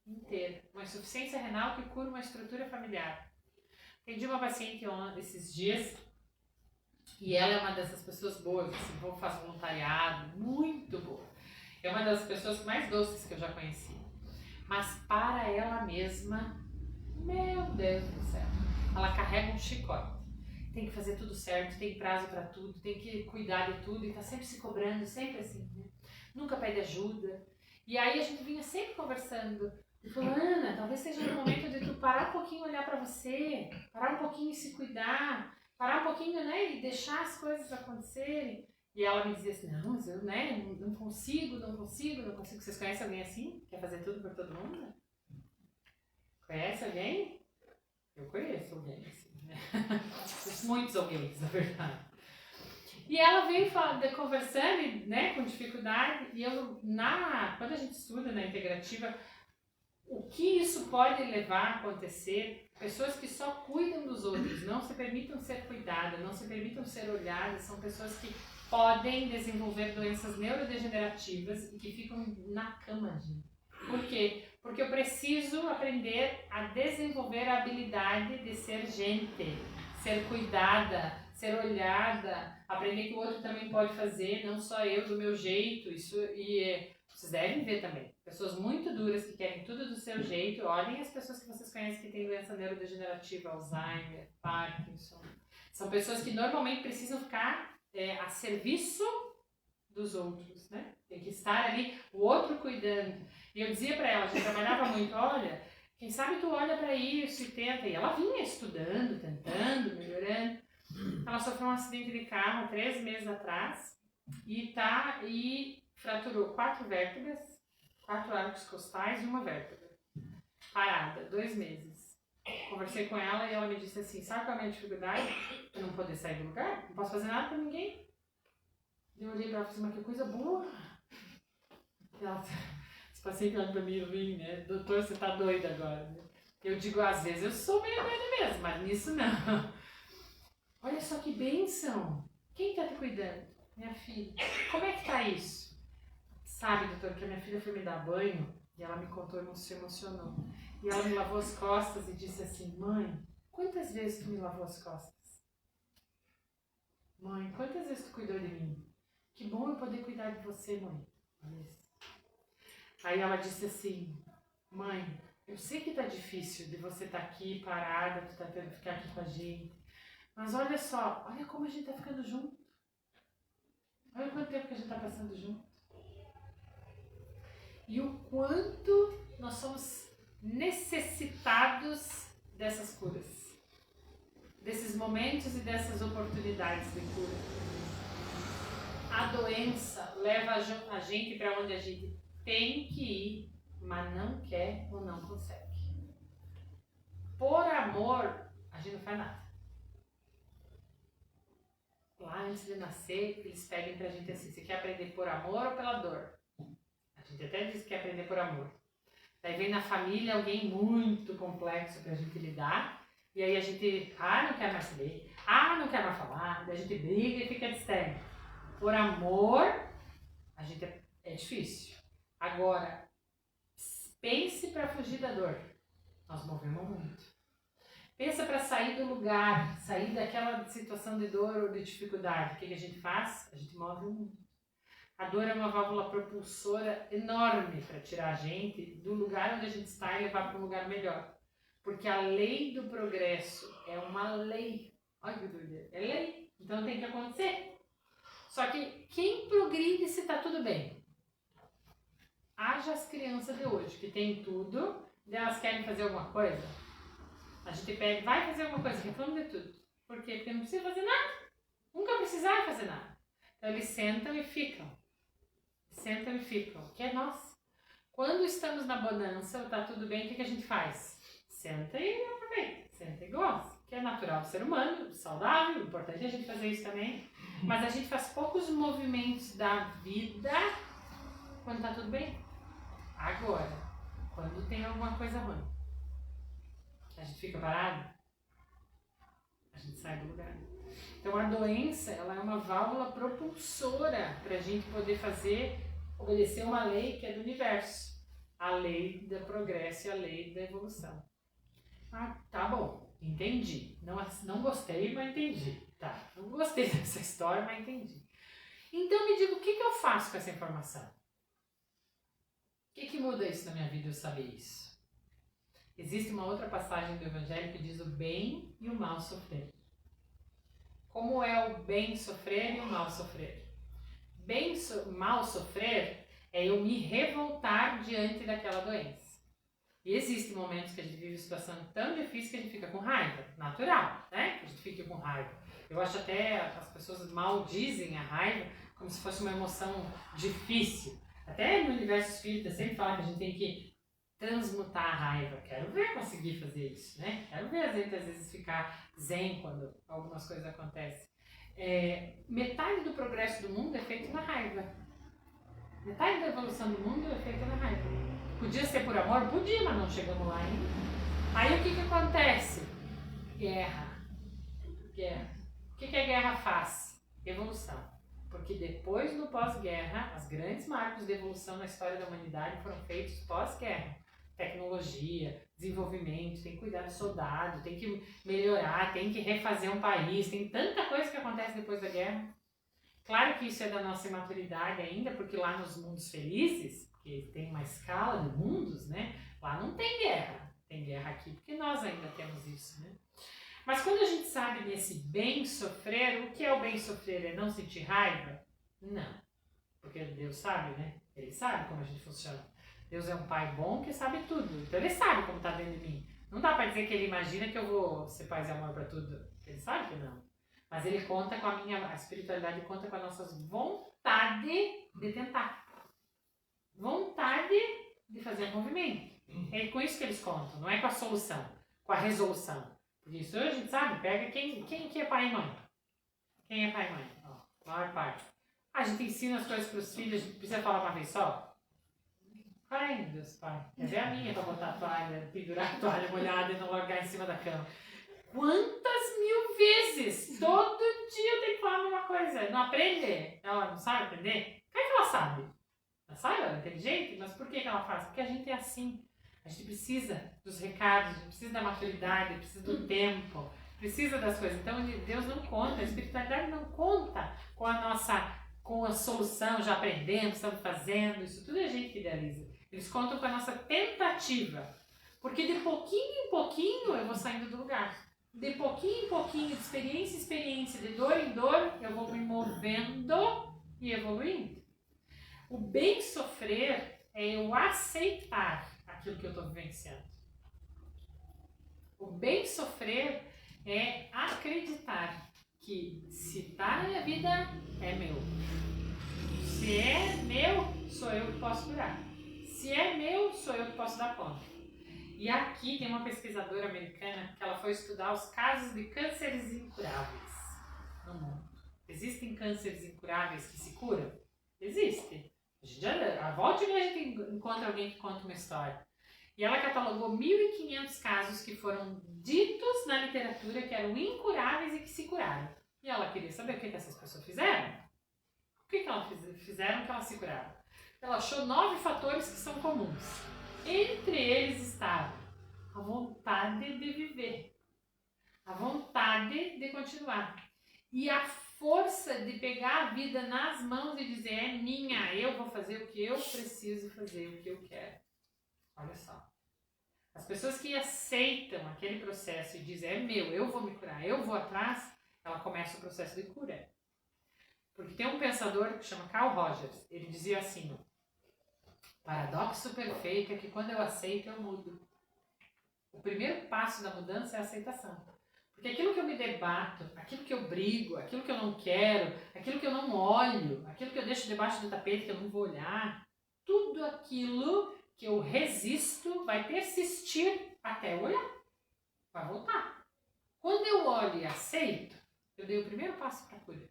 inteira. Uma insuficiência renal que cura uma estrutura familiar. Atendi uma paciente esses dias e ela é uma dessas pessoas boas, assim, faz voluntariado, muito boa. É uma das pessoas mais doces que eu já conheci. Mas para ela mesma, meu Deus do céu, ela carrega um chicote. Tem que fazer tudo certo, tem prazo para tudo, tem que cuidar de tudo e tá sempre se cobrando, sempre assim, né? Nunca pede ajuda. E aí a gente vinha sempre conversando. E falou, Ana, talvez seja o momento de tu parar um pouquinho e olhar para você, parar um pouquinho e se cuidar, parar um pouquinho, né, e deixar as coisas acontecerem. E ela me dizia assim, não, mas eu, né, não consigo. Vocês conhecem alguém assim? Quer fazer tudo por todo mundo? Conhece alguém? Eu conheço alguém assim, né? Muitos alguém, na verdade. E ela veio conversando, né, com dificuldade, e quando a gente estuda na integrativa, o que isso pode levar a acontecer, pessoas que só cuidam dos outros, não se permitam ser cuidadas, não se permitam ser olhadas, são pessoas que podem desenvolver doenças neurodegenerativas e que ficam na cama, gente. Por quê? Porque eu preciso aprender a desenvolver a habilidade de ser gente, ser cuidada, ser olhada, aprender que o outro também pode fazer, não só eu do meu jeito. Vocês devem ver também. Pessoas muito duras que querem tudo do seu jeito. Olhem as pessoas que vocês conhecem que têm doença neurodegenerativa, Alzheimer, Parkinson. São pessoas que normalmente precisam ficar a serviço dos outros, né? Tem que estar ali, o outro cuidando. E eu dizia para ela, a gente trabalhava muito, olha, quem sabe tu olha para isso e tenta. E ela vinha estudando, tentando, melhorando. Ela sofreu um acidente de carro 3 meses atrás e fraturou 4 vértebras, 4 arcos costais e 1 vértebra. Parada, 2 meses. Conversei com ela e ela me disse assim, sabe qual é a minha dificuldade? Eu não poder sair do lugar, não posso fazer nada para ninguém. Eu olhei pra ela e falei, mas que coisa boa. Ela, esse paciente olha pra mim e vem, né? Doutor, você tá doida agora. Né? Eu digo, às vezes eu sou meio doida mesmo, mas nisso não. Olha só que bênção. Quem tá te cuidando? Minha filha. Como é que tá isso? Sabe, doutor, que a minha filha foi me dar banho e ela me contou e se emocionou. E ela me lavou as costas e disse assim, mãe, quantas vezes tu me lavou as costas? Mãe, quantas vezes tu cuidou de mim? Que bom eu poder cuidar de você, mãe. Aí ela disse assim, mãe, eu sei que tá difícil de você estar aqui parada, tu tá tendo que ficar aqui com a gente. Mas olha só, olha como a gente tá ficando junto. Olha quanto tempo que a gente tá passando junto. E o quanto nós somos necessitados dessas curas. Desses momentos e dessas oportunidades de cura. A doença leva a gente para onde a gente tem que ir, mas não quer ou não consegue. Por amor, a gente não faz nada. Lá antes de nascer, eles pedem pra gente assim, você quer aprender por amor ou pela dor? A gente até diz que quer aprender por amor. Daí vem na família alguém muito complexo pra gente lidar, e aí a gente, não quer mais saber, não quer mais falar, daí a gente briga e fica distante. Por amor, a gente é difícil. Agora, pense para fugir da dor. Nós movemos muito. Pensa para sair do lugar, sair daquela situação de dor ou de dificuldade. O que a gente faz? A gente move muito. A dor é uma válvula propulsora enorme para tirar a gente do lugar onde a gente está e levar para um lugar melhor. Porque a lei do progresso é uma lei. Olha que doideira. É lei. Então tem que acontecer. Só que quem progride se está tudo bem? Haja as crianças de hoje, que tem tudo, e elas querem fazer alguma coisa. A gente pede, vai fazer alguma coisa, reclama de tudo. Por quê? Porque não precisa fazer nada. Nunca precisaram fazer nada. Então eles sentam e ficam. Sentam e ficam. Que é nós. Quando estamos na bonança, está tudo bem, o que a gente faz? Senta e aproveita. Senta e gosta. Que é natural do ser humano, saudável, importante a gente fazer isso também. Mas a gente faz poucos movimentos da vida quando está tudo bem. Agora, quando tem alguma coisa ruim, a gente fica parado, a gente sai do lugar. Então a doença, ela é uma válvula propulsora para a gente poder obedecer uma lei que é do universo. A lei do progresso e a lei da evolução. Tá bom, entendi. Não gostei, mas entendi. Tá, não gostei dessa história, mas entendi. Então me diga, o que eu faço com essa informação? O que muda isso na minha vida eu saber isso? Existe uma outra passagem do Evangelho que diz o bem e o mal sofrer. Como é o bem sofrer e o mal sofrer? Mal sofrer é eu me revoltar diante daquela doença. E existem momentos que a gente vive situação tão difícil que a gente fica com raiva, natural, né? Que a gente fique com raiva. Eu acho até as pessoas maldizem a raiva como se fosse uma emoção difícil. Até no universo espírita sempre fala que a gente tem que transmutar a raiva. Quero ver conseguir fazer isso, né? Quero ver a gente às vezes ficar zen quando algumas coisas acontecem. Metade do progresso do mundo é feito na raiva. Metade da evolução do mundo é feita na raiva. Podia ser por amor? Podia, mas não chegamos lá ainda. Aí o que acontece? Guerra. O que a guerra faz? Evolução. Porque depois, no pós-guerra, os grandes marcos de evolução na história da humanidade foram feitos pós-guerra. Tecnologia, desenvolvimento, tem que cuidar do soldado, tem que melhorar, tem que refazer um país, tem tanta coisa que acontece depois da guerra. Claro que isso é da nossa imaturidade ainda, porque lá nos mundos felizes, que tem uma escala de mundos, né? Lá não tem guerra. Tem guerra aqui porque nós ainda temos isso, né? Mas quando a gente sabe desse bem sofrer, o que é o bem sofrer? É não sentir raiva? Não. Porque Deus sabe, né? Ele sabe como a gente funciona. Deus é um pai bom que sabe tudo. Então ele sabe como está dentro de mim. Não dá para dizer que ele imagina que eu vou ser paz e amor para tudo. Ele sabe que não. Mas ele conta com a espiritualidade conta com as nossas vontade de tentar. Vontade de fazer um movimento. É com isso que eles contam, não é com a solução, com a resolução. Por isso a gente sabe, pega quem que é pai e mãe. Quem é pai e mãe? Ó, maior parte. A gente ensina as coisas para os filhos, a gente precisa falar uma vez só? Ai, Deus, pai. Quer ver a minha para botar a toalha, pendurar a toalha molhada e não largar em cima da cama? Quantas mil vezes? Todo dia eu tenho que falar uma coisa. Não aprende? Ela não sabe aprender? Como é que ela sabe? Ela sabe, ela é inteligente, mas por que ela faz? Porque a gente é assim. A gente precisa dos recados, a gente precisa da maturidade, precisa do tempo, precisa das coisas. Então Deus não conta, a espiritualidade não conta com a solução, já aprendemos, estamos fazendo, isso tudo é a gente que idealiza. Eles contam com a nossa tentativa. Porque de pouquinho em pouquinho eu vou saindo do lugar. De pouquinho em pouquinho, de experiência em experiência, de dor em dor, eu vou me movendo e evoluindo. O bem sofrer é eu aceitar aquilo que eu estou vivenciando. O bem sofrer é acreditar que se está na minha vida, é meu. Se é meu, sou eu que posso curar. Se é meu, sou eu que posso dar conta. E aqui tem uma pesquisadora americana que ela foi estudar os casos de cânceres incuráveis no mundo. Existem cânceres incuráveis que se curam? Existe. A volta e a gente encontra alguém que conta uma história. E ela catalogou 1.500 casos que foram ditos na literatura que eram incuráveis e que se curaram. E ela queria saber o que essas pessoas fizeram. O que elas fizeram que elas se curaram? Ela achou 9 fatores que são comuns. Entre eles estava a vontade de viver, a vontade de continuar e a força de pegar a vida nas mãos e dizer é minha, eu vou fazer o que eu preciso fazer, o que eu quero. Olha só. As pessoas que aceitam aquele processo e dizem é meu, eu vou me curar, eu vou atrás, ela começa o processo de cura. Porque tem um pensador que chama Carl Rogers, ele dizia assim, paradoxo perfeito é que quando eu aceito, eu mudo. O primeiro passo da mudança é a aceitação. Porque aquilo que eu me debato, aquilo que eu brigo, aquilo que eu não quero, aquilo que eu não olho, aquilo que eu deixo debaixo do tapete que eu não vou olhar, tudo aquilo que eu resisto vai persistir até eu olhar. Vai voltar. Quando eu olho e aceito, eu dei o primeiro passo para a cura.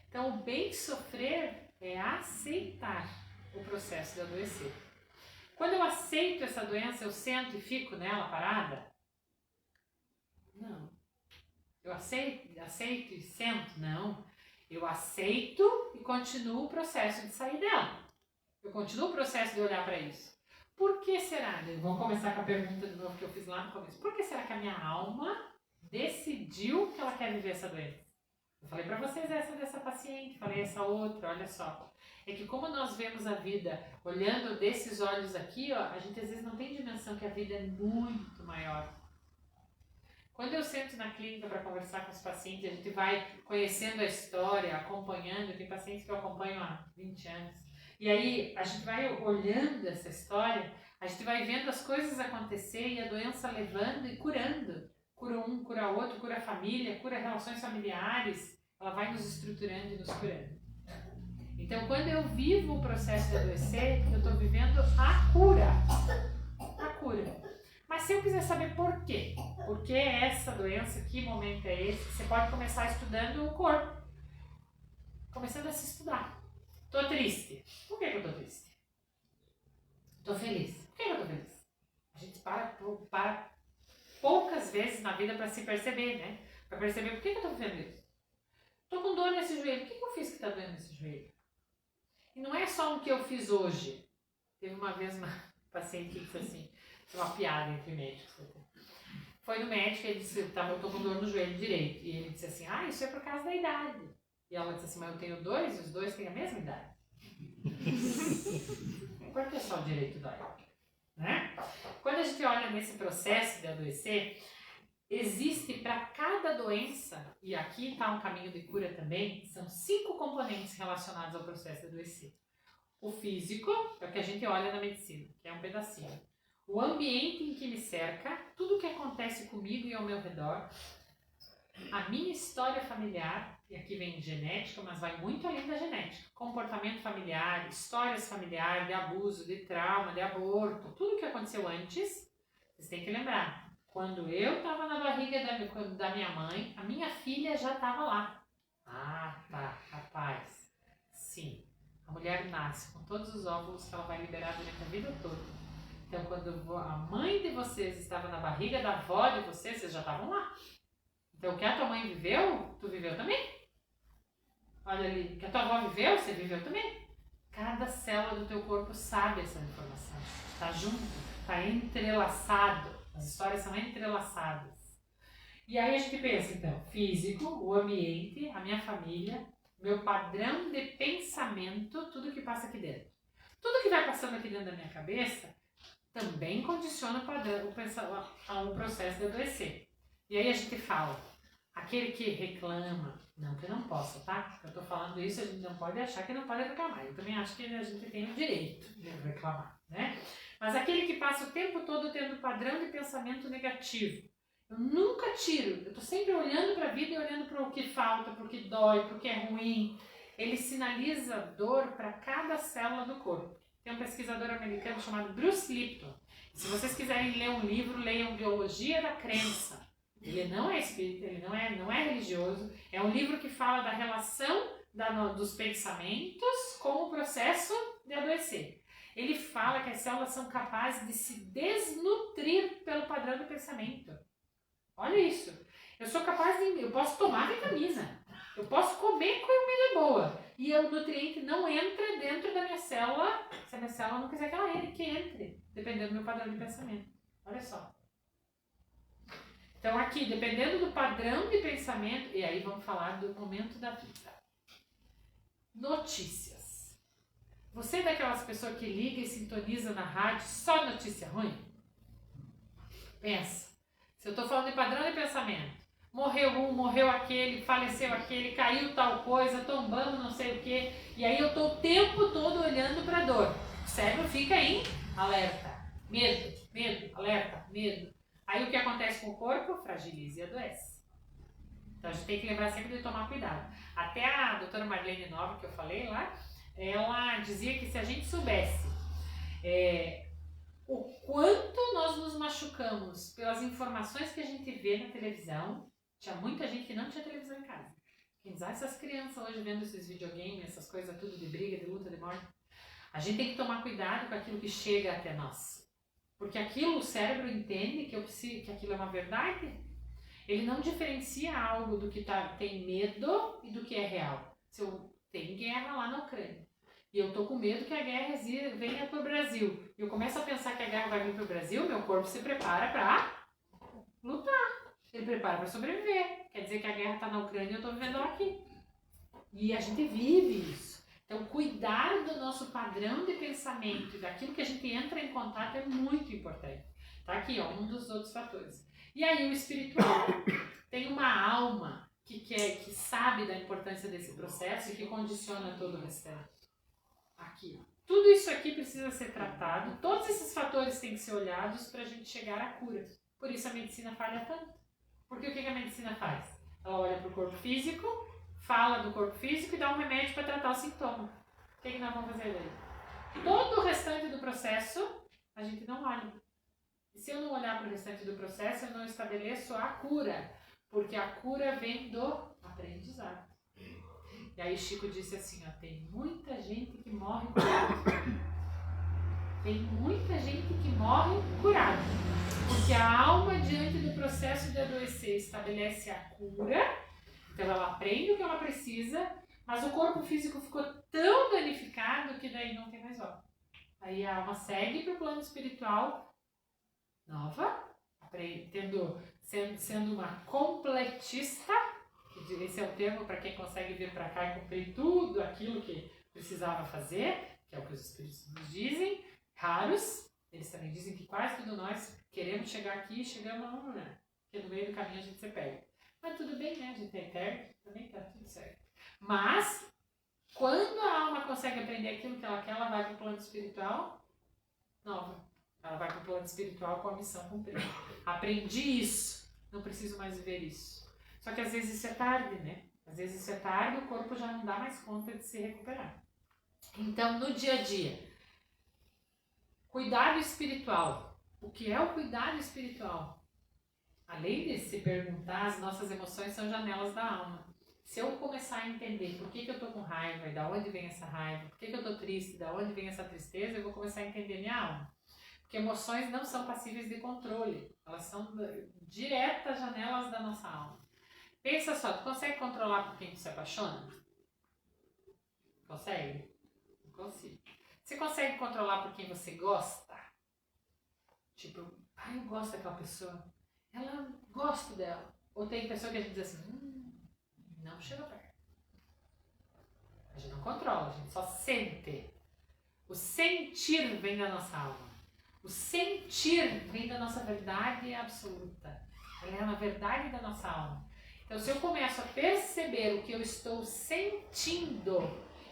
Então, o bem sofrer é aceitar o processo de adoecer. Quando eu aceito essa doença, eu sento e fico nela parada? Não. Eu aceito e sento? Não. Eu aceito e continuo o processo de sair dela. Eu continuo o processo de olhar para isso. Por que será? Vamos começar com a pergunta de novo que eu fiz lá no começo. Por que será que a minha alma decidiu que ela quer viver essa doença? Eu falei para vocês essa dessa paciente, falei essa outra, olha só. É que como nós vemos a vida olhando desses olhos aqui, ó, a gente às vezes não tem dimensão que a vida é muito maior. Quando eu sento na clínica para conversar com os pacientes, a gente vai conhecendo a história, acompanhando, tem pacientes que eu acompanho há 20 anos. E aí a gente vai olhando essa história, A gente vai vendo as coisas acontecer e a doença levando e curando. Cura um, cura outro, cura a família, cura relações familiares. Ela vai nos estruturando e nos curando. Então, quando eu vivo o processo de adoecer, eu estou vivendo a cura. A cura. Mas se eu quiser saber por quê, por que essa doença, que momento é esse, você pode começar estudando o corpo. Começando a se estudar. Tô triste. Por que eu tô triste? Tô feliz. Por que eu tô feliz? A gente para poucas vezes na vida para se perceber, né? Para perceber por que eu tô feliz. Tô com dor nesse joelho. O que eu fiz que tá doendo nesse joelho? E não é só o que eu fiz hoje. Teve uma vez uma paciente que disse assim, uma piada entre médicos. Foi no médico e ele disse, eu tô com dor no joelho direito. E ele disse assim, isso é por causa da idade. E ela disse assim, mas eu tenho dois e os dois têm a mesma idade. Por que só o direito dói? Né? Quando a gente olha nesse processo de adoecer, existe para cada doença, e aqui está um caminho de cura também, são 5 componentes relacionados ao processo de adoecer. O físico, é o que a gente olha na medicina, que é um pedacinho. O ambiente em que me cerca, tudo que acontece comigo e ao meu redor. A minha história familiar, e aqui vem genética, mas vai muito além da genética. Comportamento familiar, histórias familiares, de abuso, de trauma, de aborto, tudo que aconteceu antes, vocês têm que lembrar. Quando eu estava na barriga da minha mãe, a minha filha já estava lá. Ah, tá, rapaz. Sim, a mulher nasce com todos os óvulos que ela vai liberar durante a vida toda. Então, quando a mãe de vocês estava na barriga da avó de vocês já estavam lá. Então, o que a tua mãe viveu, tu viveu também. Olha ali, o que a tua avó viveu, você viveu também. Cada célula do teu corpo sabe essa informação. Está junto, está entrelaçado. As histórias são entrelaçadas. E aí a gente pensa, então, físico, o ambiente, a minha família, meu padrão de pensamento, tudo que passa aqui dentro. Tudo que vai passando aqui dentro da minha cabeça também condiciona o processo de adoecer. E aí a gente fala, aquele que reclama, não que eu não possa, tá? Eu tô falando isso, a gente não pode achar que não pode reclamar. Eu também acho que a gente tem o direito de reclamar, né? Mas aquele que passa o tempo todo tendo padrão de pensamento negativo. Eu nunca tiro, eu tô sempre olhando para a vida e olhando para o que falta, para o que dói, para o que é ruim. Ele sinaliza dor para cada célula do corpo. Tem um pesquisador americano chamado Bruce Lipton. Se vocês quiserem ler um livro, leiam Biologia da Crença. Ele não é espírita, ele não é religioso. É um livro que fala da relação dos pensamentos com o processo de adoecer. Ele fala que as células são capazes de se desnutrir pelo padrão do pensamento. Olha isso. Eu posso tomar vitamina. Eu posso comer comida boa. E o nutriente não entra dentro da minha célula, se a minha célula não quiser que entre, dependendo do meu padrão de pensamento. Olha só. Então aqui, dependendo do padrão de pensamento, e aí vamos falar do momento da vida. Notícias. Você é daquelas pessoas que liga e sintoniza na rádio só notícia ruim? Pensa. Se eu estou falando de padrão de pensamento, morreu um, morreu aquele, faleceu aquele, caiu tal coisa, tombando não sei o que, e aí eu estou o tempo todo olhando para a dor. O cérebro fica em alerta, medo, alerta, medo. Aí o que acontece com o corpo? Fragiliza e adoece. Então a gente tem que lembrar sempre de tomar cuidado. Até a doutora Marlene Nobre, que eu falei lá, ela dizia que se a gente soubesse o quanto nós nos machucamos pelas informações que a gente vê na televisão, tinha muita gente que não tinha televisão em casa. Quem diz, essas crianças hoje vendo esses videogames, essas coisas tudo de briga, de luta, de morte. A gente tem que tomar cuidado com aquilo que chega até nós. Porque aquilo, o cérebro entende que aquilo é uma verdade. Ele não diferencia algo do que tem medo e do que é real. Se eu tenho guerra lá na Ucrânia e eu tô com medo que a guerra venha para o Brasil, e eu começo a pensar que a guerra vai vir para o Brasil, meu corpo se prepara para lutar. Ele prepara para sobreviver. Quer dizer que a guerra está na Ucrânia e eu estou vivendo aqui. E a gente vive isso. Então, cuidar do nosso padrão de pensamento e daquilo que a gente entra em contato é muito importante. Tá aqui, ó, um dos outros fatores. E aí, o espiritual. Tem uma alma que sabe da importância desse processo e que condiciona todo o restante. Aqui, ó. Tudo isso aqui precisa ser tratado, todos esses fatores têm que ser olhados para a gente chegar à cura. Por isso a medicina falha tanto. Porque o que a medicina faz? Ela olha para o corpo físico, fala do corpo físico e dá um remédio para tratar o sintoma. O que nós vamos fazer daí? Todo o restante do processo, a gente não olha. E se eu não olhar para o restante do processo, eu não estabeleço a cura. Porque a cura vem do aprendizado. E aí Chico disse assim, ó, tem muita gente que morre curada. Tem muita gente que morre curada. Porque a alma, diante do processo de adoecer, estabelece a cura. Então ela aprende o que ela precisa, mas o corpo físico ficou tão danificado que daí não tem mais volta. Aí a alma segue para o plano espiritual nova, sendo uma completista. Esse é o termo para quem consegue vir para cá e cumprir tudo aquilo que precisava fazer, que é o que os espíritos nos dizem. Raros, eles também dizem que quase todos nós queremos chegar aqui e chegamos a um lugar, porque no meio do caminho a gente se perde. Mas tudo bem, né? A gente é eterno, também tá tudo certo. Mas, quando a alma consegue aprender aquilo que ela quer, ela vai para o plano espiritual nova. Ela vai para o plano espiritual com a missão cumprida. Aprendi isso, não preciso mais viver isso. Só que às vezes isso é tarde, né? Às vezes isso é tarde, o corpo já não dá mais conta de se recuperar. Então, no dia a dia, cuidado espiritual. O que é o cuidado espiritual? Além de se perguntar, as nossas emoções são janelas da alma. Se eu começar a entender por que eu estou com raiva e da onde vem essa raiva, por que eu estou triste e da onde vem essa tristeza, eu vou começar a entender minha alma. Porque emoções não são passíveis de controle. Elas são diretas janelas da nossa alma. Pensa só, tu consegue controlar por quem tu se apaixona? Consegue? Não consigo. Você consegue controlar por quem você gosta? Tipo, eu gosto daquela pessoa. Ela gosto dela. Ou tem pessoa que a gente diz assim, não chega perto. A gente não controla, a gente só sente. O sentir vem da nossa alma. O sentir vem da nossa verdade absoluta. Ela é uma verdade da nossa alma. Então, se eu começo a perceber o que eu estou sentindo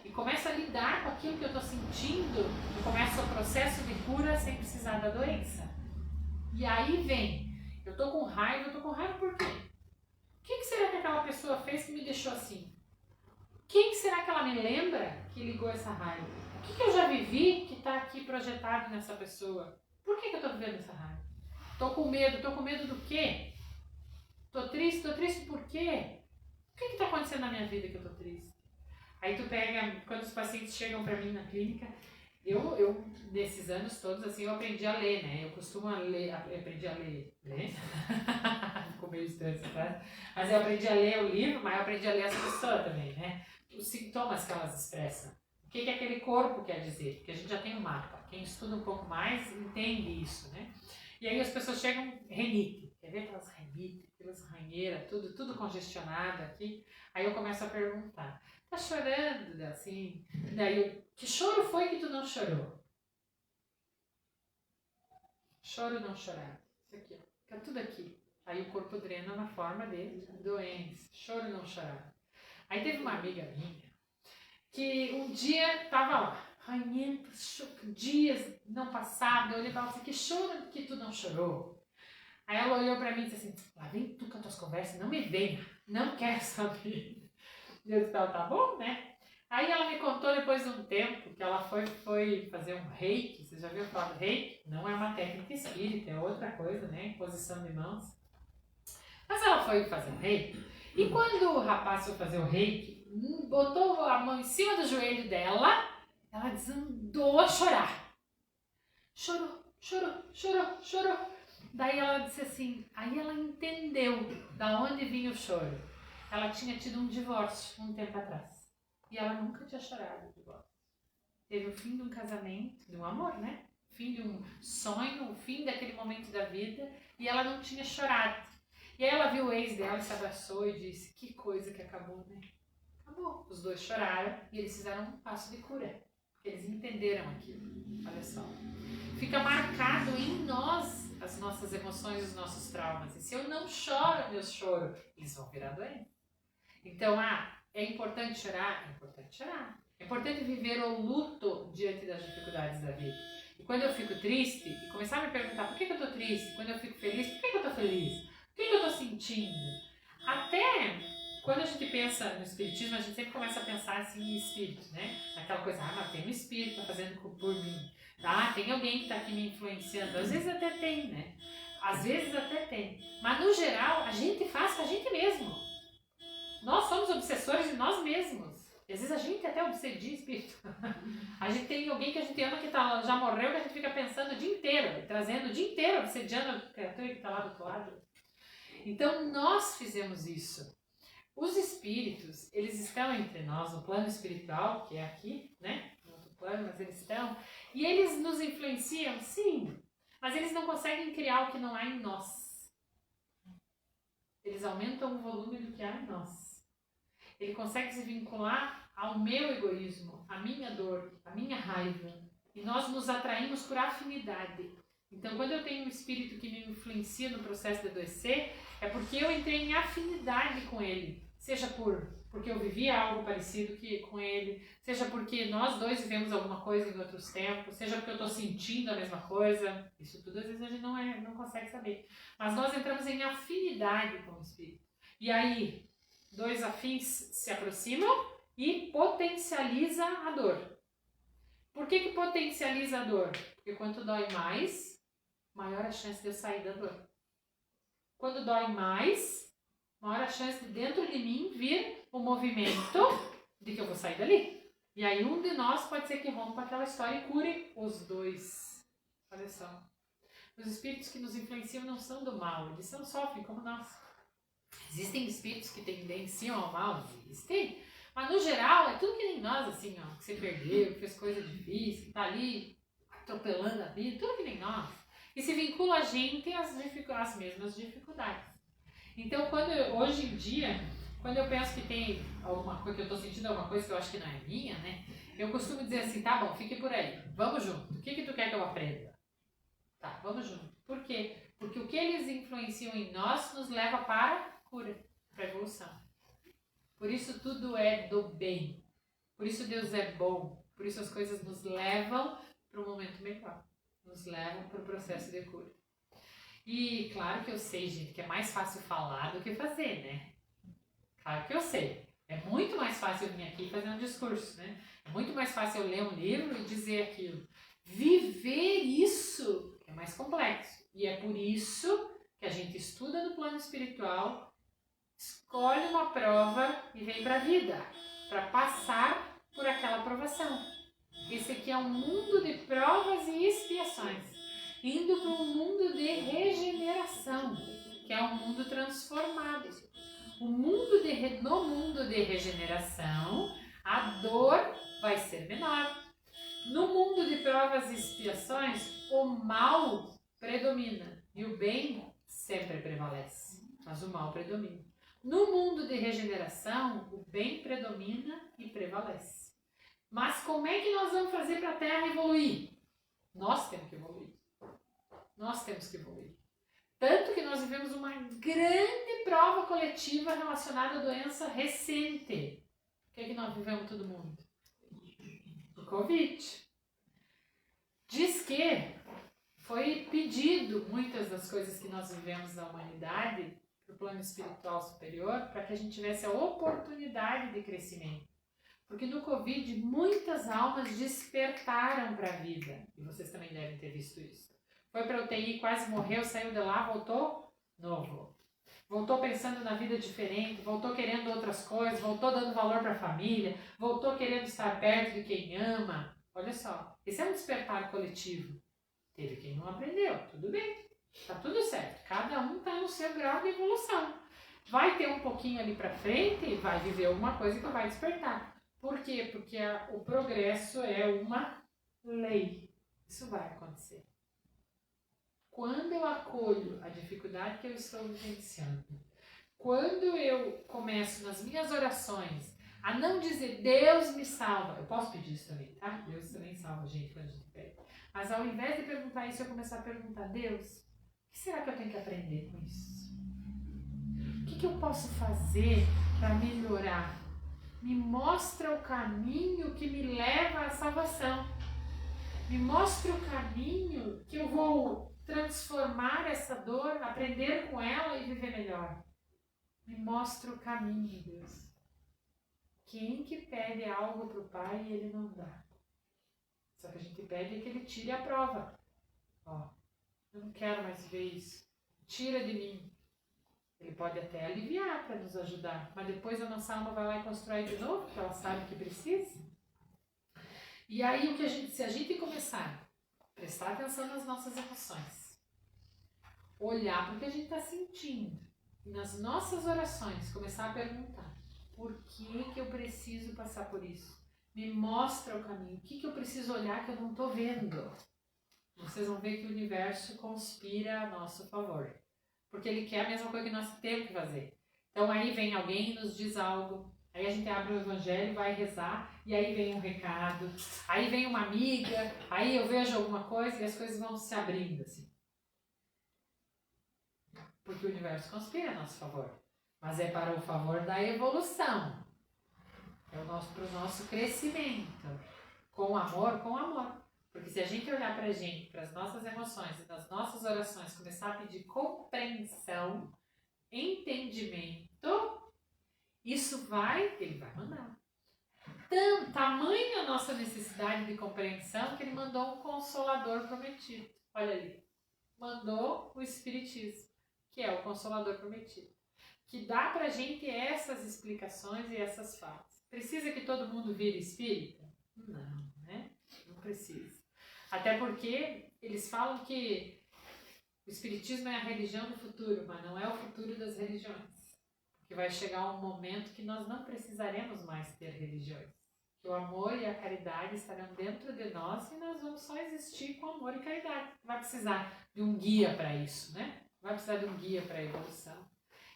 e começo a lidar com aquilo que eu estou sentindo, eu começo o processo de cura sem precisar da doença. E aí vem, eu estou com raiva por quê? O que será que aquela pessoa fez que me deixou assim? Quem será que ela me lembra que ligou essa raiva? O que eu já vivi que está aqui projetado nessa pessoa? Por que eu estou vivendo essa raiva? Estou com medo do quê? Estou triste por quê? O que está acontecendo na minha vida que eu estou triste? Aí tu pega, quando os pacientes chegam para mim na clínica, eu nesses anos todos, assim, eu aprendi a ler, né? Eu costumo ler, aprendi a ler? Ficou meio estranho essa frase. Mas eu aprendi a ler o livro, mas eu aprendi a ler as pessoas também, né? Os sintomas que elas expressam. O que aquele corpo quer dizer? Porque a gente já tem um mapa. Quem estuda um pouco mais entende isso, né? E aí as pessoas chegam, renite. Quer ver aquelas renites, aquelas ranheiras, tudo congestionado aqui? Aí eu começo a perguntar. Tá chorando, assim? Daí que choro foi que tu não chorou? Choro ou não chorar? Isso aqui, ó. Fica tudo aqui. Aí o corpo drena na forma de doença. Choro ou não chorar? Aí teve uma amiga minha que um dia tava lá, ranhento, dias não passavam, eu olhei pra ela e falei, que choro que tu não chorou? Aí ela olhou pra mim e disse assim, lá vem tu com as tuas conversas, não me venha, não quero saber. E eu disse, tá bom, né? Aí ela me contou depois de um tempo que ela foi fazer um reiki. Você já viu falar do reiki? Não é uma técnica espírita, é outra coisa, né? Posição de mãos. Mas ela foi fazer um reiki. E quando o rapaz foi fazer o reiki, botou a mão em cima do joelho dela, ela desandou a chorar. Chorou. Daí ela disse assim, aí ela entendeu da onde vinha o choro. Ela tinha tido um divórcio um tempo atrás. E ela nunca tinha chorado de divórcio. Teve o fim de um casamento, de um amor, né? O fim de um sonho, o fim daquele momento da vida. E ela não tinha chorado. E aí ela viu o ex dela, se abraçou e disse, que coisa que acabou, né? Acabou. Os dois choraram e eles fizeram um passo de cura. Eles entenderam aquilo. Olha só. Fica marcado em nós as nossas emoções, os nossos traumas. E se eu não choro meus choros, eles vão virar doença. Então, é importante chorar? É importante chorar. É importante viver o luto diante das dificuldades da vida. E quando eu fico triste, e começar a me perguntar por que eu estou triste, quando eu fico feliz, por que eu estou feliz? O que eu estou sentindo? Até quando a gente pensa no espiritismo, a gente sempre começa a pensar assim em espírito, né? Naquela coisa, mas tem um espírito que está fazendo por mim. Tá? Tem alguém que está aqui me influenciando. Às vezes até tem, né? Às vezes até tem. Mas no geral, a gente faz com a gente mesmo. Nós somos obsessores de nós mesmos. E às vezes a gente até obsedia espírito. A gente tem alguém que a gente ama que já morreu, que a gente fica pensando o dia inteiro, trazendo o dia inteiro, obsediando a criatura que está lá do outro lado. Então nós fizemos isso. Os espíritos, eles estão entre nós no plano espiritual, que é aqui, né? No outro plano, mas eles estão. E eles nos influenciam, sim. Mas eles não conseguem criar o que não há em nós. Eles aumentam o volume do que há em nós. Ele consegue se vincular ao meu egoísmo, à minha dor, à minha raiva. E nós nos atraímos por afinidade. Então, quando eu tenho um espírito que me influencia no processo de adoecer, é porque eu entrei em afinidade com ele. Seja porque eu vivia algo parecido com ele, seja porque nós dois vivemos alguma coisa em outros tempos, seja porque eu estou sentindo a mesma coisa. Isso tudo às vezes a gente não consegue saber. Mas nós entramos em afinidade com o espírito. E aí, dois afins se aproximam e potencializa a dor. Por que potencializa a dor? Porque quanto dói mais, maior a chance de eu sair da dor. Quando dói mais, maior a chance de dentro de mim vir o movimento de que eu vou sair dali. E aí um de nós pode ser que rompa aquela história e cure os dois. Olha só. Os espíritos que nos influenciam não são do mal, eles sofrem como nós. Existem espíritos que tendenciam ao mal, existem. Mas no geral é tudo que nem nós, assim, ó, que se perdeu, que fez coisa difícil, que tá ali atropelando a vida, tudo que nem nós. E se vincula a gente às mesmas dificuldades. Então, hoje em dia, quando eu penso que tem alguma coisa, que eu tô sentindo alguma coisa que eu acho que não é minha, né? Eu costumo dizer assim, tá bom, fique por aí, vamos junto. O que tu quer que eu aprenda? Tá, vamos junto. Por quê? Porque o que eles influenciam em nós nos leva para a cura, para a evolução. Por isso tudo é do bem. Por isso Deus é bom. Por isso as coisas nos levam para um momento melhor. Nos levam para o processo de cura. E claro que eu sei, gente, que é mais fácil falar do que fazer, né? Claro que eu sei. É muito mais fácil eu vir aqui e fazer um discurso, né? É muito mais fácil eu ler um livro e dizer aquilo. Viver isso é mais complexo. E é por isso que a gente estuda no plano espiritual, escolhe uma prova e vem para a vida, para passar por aquela provação. Esse aqui é um mundo de provas e expiações, indo para um mundo de regeneração, que é um mundo transformado. No mundo de regeneração, a dor vai ser menor. No mundo de provas e expiações, o mal predomina e o bem sempre prevalece, mas o mal predomina. No mundo de regeneração, o bem predomina e prevalece. Mas como é que nós vamos fazer para a Terra evoluir? Nós temos que evoluir. Nós temos que evoluir. Tanto que nós vivemos uma grande prova coletiva relacionada à doença recente. O que é que nós vivemos todo mundo? O Covid. Diz que foi pedido muitas das coisas que nós vivemos na humanidade para o plano espiritual superior para que a gente tivesse a oportunidade de crescimento. Porque no Covid muitas almas despertaram para a vida. E vocês também devem ter visto isso. Foi para a UTI, quase morreu, saiu de lá, voltou novo. Voltou pensando na vida diferente, voltou querendo outras coisas, voltou dando valor para a família, voltou querendo estar perto de quem ama. Olha só, esse é um despertar coletivo. Teve quem não aprendeu, tudo bem, tá tudo certo. Cada um está no seu grau de evolução. Vai ter um pouquinho ali para frente e vai viver alguma coisa que vai despertar. Por quê? Porque o progresso é uma lei. Isso vai acontecer. Quando eu acolho a dificuldade que eu estou vivenciando, quando eu começo nas minhas orações a não dizer Deus me salva, eu posso pedir isso também, tá? Deus também salva a gente quando a gente pede. Mas ao invés de perguntar isso, eu começar a perguntar, Deus, o que será que eu tenho que aprender com isso? O que eu posso fazer para melhorar? Me mostra o caminho que me leva à salvação. Me mostra o caminho que eu vou transformar essa dor, aprender com ela e viver melhor. Me mostra o caminho, Deus. Quem que pede algo para o Pai e Ele não dá? Só que a gente pede que Ele tire a prova. Ó, eu não quero mais ver isso. Tira de mim. Ele pode até aliviar para nos ajudar, mas depois a nossa alma vai lá e constrói de novo, porque ela sabe que precisa. E aí, se a gente começar a prestar atenção nas nossas emoções, olhar para o que a gente está sentindo, e nas nossas orações começar a perguntar, por que eu preciso passar por isso? Me mostra o caminho, o que eu preciso olhar que eu não estou vendo? Vocês vão ver que o universo conspira a nosso favor. Porque ele quer a mesma coisa que nós temos que fazer. Então aí vem alguém e nos diz algo, aí a gente abre o evangelho, vai rezar, e aí vem um recado, aí vem uma amiga, aí eu vejo alguma coisa e as coisas vão se abrindo assim. Porque o universo conspira a nosso favor. Mas é para o favor da evolução. É para o nosso crescimento. Com amor, com amor. Porque se a gente olhar para a gente, para as nossas emoções e nas nossas orações, começar a pedir compreensão, entendimento, ele vai mandar. Tamanha a nossa necessidade de compreensão que ele mandou um consolador prometido. Olha ali. Mandou o Espiritismo, que é o consolador prometido. Que dá para a gente essas explicações e essas falas. Precisa que todo mundo vire espírita? Não, né? Não precisa. Até porque eles falam que o Espiritismo é a religião do futuro, mas não é o futuro das religiões. Porque vai chegar um momento que nós não precisaremos mais ter religiões. Que o amor e a caridade estarão dentro de nós e nós vamos só existir com amor e caridade. Não vai precisar de um guia para isso, né? Não vai precisar de um guia para a evolução.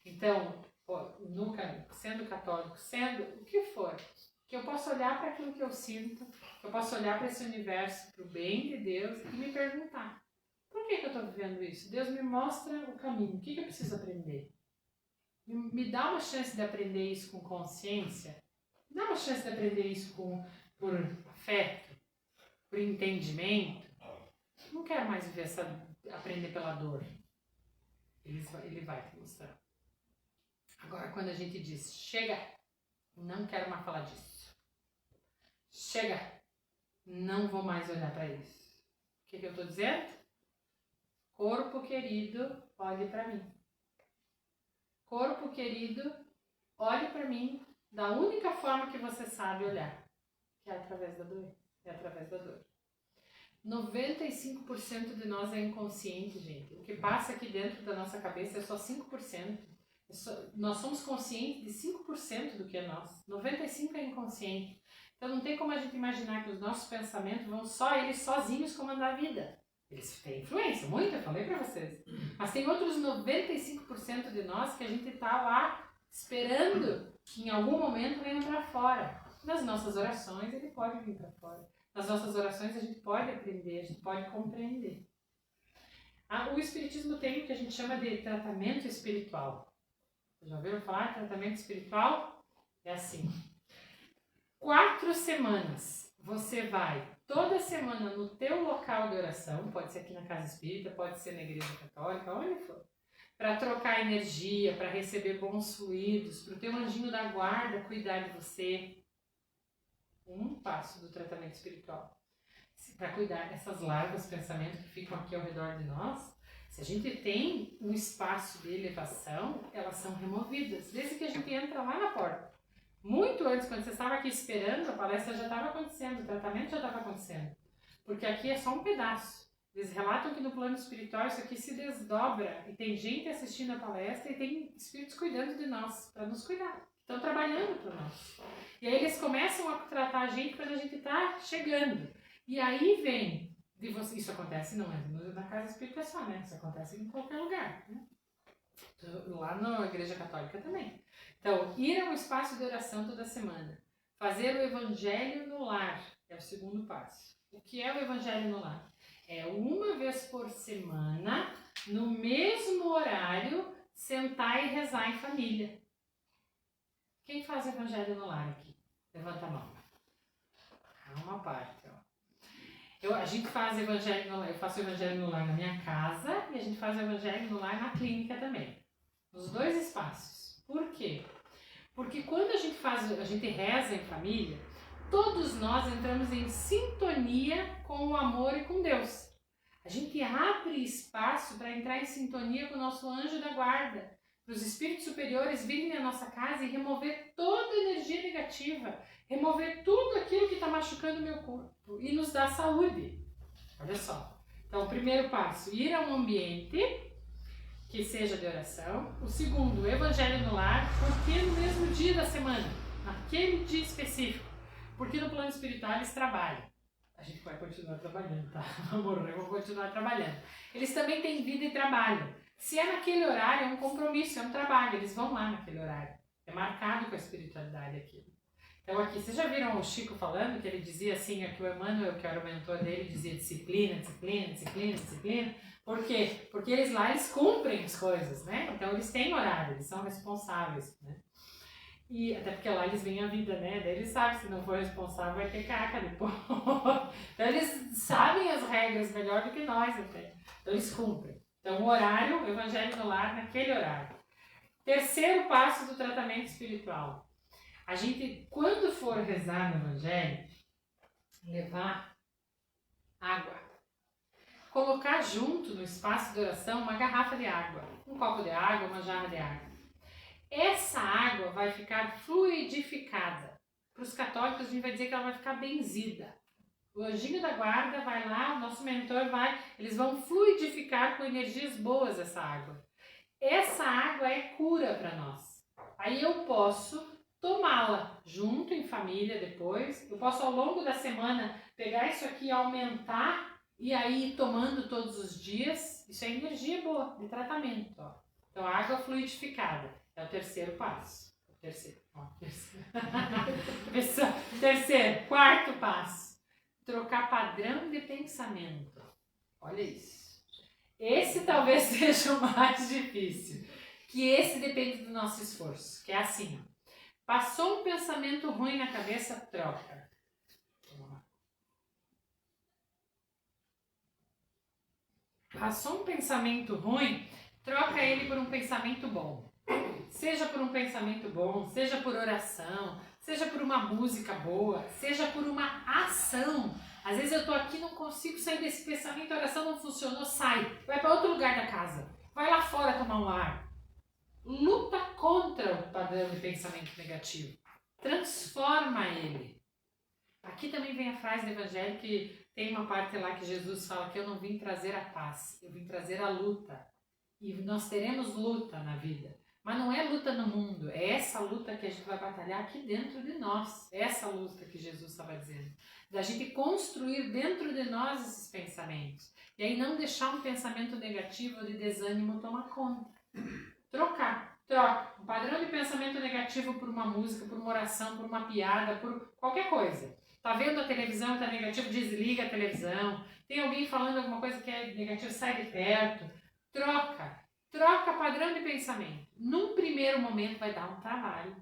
Então, nunca, sendo católico, sendo o que for, que eu possa olhar para aquilo que eu sinto, que eu possa olhar para esse universo, para o bem de Deus e me perguntar, por que eu estou vivendo isso? Deus me mostra o caminho, o que eu preciso aprender? Me dá uma chance de aprender isso com consciência, me dá uma chance de aprender isso por afeto, por entendimento. Não quero mais viver aprender pela dor. Ele vai te mostrar. Agora, quando a gente diz, chega, não quero mais falar disso. Chega, não vou mais olhar para isso. O que eu estou dizendo? Corpo querido, olhe para mim. Corpo querido, olhe para mim da única forma que você sabe olhar, que é através da doença, é através da dor. 95% de nós é inconsciente, gente. O que passa aqui dentro da nossa cabeça é só 5%. Nós somos conscientes de 5% do que é nós. 95% é inconsciente. Então não tem como a gente imaginar que os nossos pensamentos vão só eles sozinhos comandar a vida. Eles têm influência, muito, eu falei pra vocês. Mas tem outros 95% de nós que a gente tá lá esperando que em algum momento venham para fora. Nas nossas orações ele pode vir para fora. Nas nossas orações a gente pode aprender, a gente pode compreender. O Espiritismo tem o que a gente chama de tratamento espiritual. Vocês já ouviram falar? Tratamento espiritual é assim. 4 semanas você vai toda semana no teu local de oração, pode ser aqui na Casa Espírita, pode ser na Igreja Católica, onde for, para trocar energia, para receber bons fluidos, para o teu anjinho da guarda cuidar de você. Um passo do tratamento espiritual. Para cuidar dessas larvas pensamentos que ficam aqui ao redor de nós, se a gente tem um espaço de elevação, elas são removidas, desde que a gente entra lá na porta. Muito antes, quando você estava aqui esperando, a palestra já estava acontecendo, o tratamento já estava acontecendo. Porque aqui é só um pedaço. Eles relatam que no plano espiritual isso aqui se desdobra e tem gente assistindo a palestra e tem espíritos cuidando de nós, para nos cuidar. Estão trabalhando por nós. E aí eles começam a tratar a gente quando a gente está chegando. E aí vem de você. Isso acontece não é na Casa Espírita só, né? Isso acontece em qualquer lugar, né? Lá na Igreja Católica também. Então, ir a um espaço de oração toda semana. Fazer o Evangelho no lar é o segundo passo. O que é o Evangelho no lar? É uma vez por semana, no mesmo horário, sentar e rezar em família. Quem faz evangelho no lar aqui? Levanta a mão. Uma parte, ó. A gente faz evangelho no lar, eu faço evangelho no lar na minha casa e a gente faz evangelho no lar na clínica também. Nos dois espaços. Por quê? Porque quando a gente reza em família, todos nós entramos em sintonia com o amor e com Deus. A gente abre espaço para entrar em sintonia com o nosso anjo da guarda, para os espíritos superiores virem na nossa casa e remover toda a energia negativa, remover tudo aquilo que está machucando o meu corpo e nos dar saúde. Olha só. Então, o primeiro passo, ir a um ambiente que seja de oração. O segundo, o evangelho no lar, porque no mesmo dia da semana, naquele dia específico, porque no plano espiritual eles trabalham. A gente vai continuar trabalhando, tá? Não morrer, vou continuar trabalhando. Eles também têm vida e trabalho. Se é naquele horário, é um compromisso, é um trabalho, eles vão lá naquele horário. É marcado com a espiritualidade aqui. Então aqui, vocês já viram o Chico falando, que ele dizia assim, que o Emmanuel, que era o mentor dele, dizia disciplina, disciplina, disciplina, disciplina. Por quê? Porque eles lá, eles cumprem as coisas, né? Então eles têm horário, eles são responsáveis, né? E até porque lá eles veem a vida, né? Daí eles sabem, se não for responsável vai ter caca depois. Então eles sabem as regras melhor do que nós até. Então eles cumprem. Então o horário, o evangelho no lar naquele horário. Terceiro passo do tratamento espiritual. A gente, quando for rezar no evangelho, levar água. Colocar junto no espaço de oração uma garrafa de água, um copo de água, uma jarra de água. Essa água vai ficar fluidificada. Para os católicos a gente vai dizer que ela vai ficar benzida. O anjinho da guarda vai lá, o nosso mentor vai, eles vão fluidificar com energias boas essa água. Essa água é cura para nós. Aí eu posso tomá-la junto em família depois. Eu posso ao longo da semana pegar isso aqui e aumentar e aí ir tomando todos os dias. Isso é energia boa de tratamento. Ó. Então água fluidificada é o terceiro passo. Terceiro, quarto passo. Trocar padrão de pensamento. Olha isso. Esse talvez seja o mais difícil. Que esse depende do nosso esforço. Que é assim, ó. Passou um pensamento ruim na cabeça, troca. Passou um pensamento ruim, troca ele por um pensamento bom. Seja por um pensamento bom, seja por oração, seja por uma música boa, seja por uma ação. Às vezes eu estou aqui e não consigo sair desse pensamento, a oração não funcionou, sai. Vai para outro lugar da casa. Vai lá fora tomar um ar. Luta contra o padrão de pensamento negativo. Transforma ele. Aqui também vem a frase do Evangelho que tem uma parte lá que Jesus fala que eu não vim trazer a paz, eu vim trazer a luta. E nós teremos luta na vida. Mas não é luta no mundo, é essa luta que a gente vai batalhar aqui dentro de nós. Essa luta que Jesus estava dizendo. Da gente construir dentro de nós esses pensamentos. E aí não deixar um pensamento negativo ou de desânimo tomar conta. Troca um padrão de pensamento negativo por uma música, por uma oração, por uma piada, por qualquer coisa. Tá vendo a televisão e tá negativo, desliga a televisão. Tem alguém falando alguma coisa que é negativa, sai de perto. Troca padrão de pensamento. Num primeiro momento vai dar um trabalho.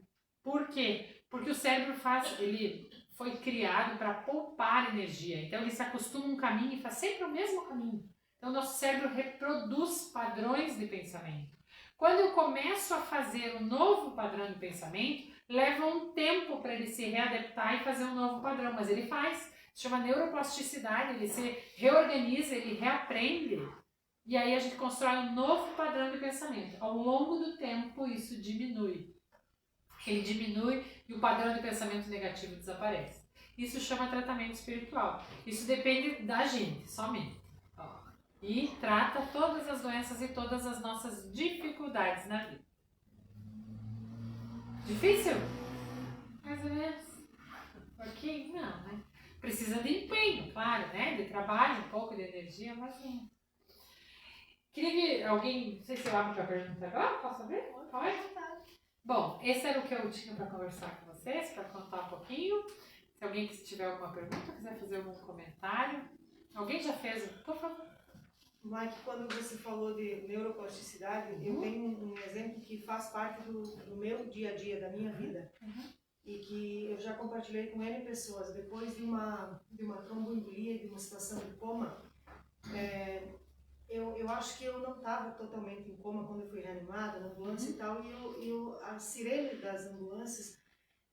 Por quê? Porque o cérebro ele foi criado para poupar energia. Então ele se acostuma a um caminho e faz sempre o mesmo caminho. Então o nosso cérebro reproduz padrões de pensamento. Quando eu começo a fazer um novo padrão de pensamento, leva um tempo para ele se readaptar e fazer um novo padrão, mas ele faz. Se chama neuroplasticidade, ele se reorganiza, ele reaprende. E aí a gente constrói um novo padrão de pensamento. Ao longo do tempo isso diminui. Ele diminui e o padrão de pensamento negativo desaparece. Isso chama tratamento espiritual. Isso depende da gente, somente. E trata todas as doenças e todas as nossas dificuldades na vida. Difícil? Mais ou menos. Ok? Não, né? Precisa de empenho, claro, né? De trabalho, um pouco de energia, mas não. Queria que alguém, não sei se eu abro para perguntar agora, posso abrir? Pode? Bom, esse era o que eu tinha para conversar com vocês, para contar um pouquinho. Se alguém tiver alguma pergunta, quiser fazer algum comentário. Alguém já fez? Por favor. Mike, quando você falou de neuroplasticidade, eu tenho um exemplo que faz parte do meu dia a dia, da minha vida, e que eu já compartilhei com N pessoas. Depois de uma tromboembolia, de uma situação de coma, eu acho que eu não estava totalmente em coma quando eu fui reanimada na ambulância e tal, e as sirenes das ambulâncias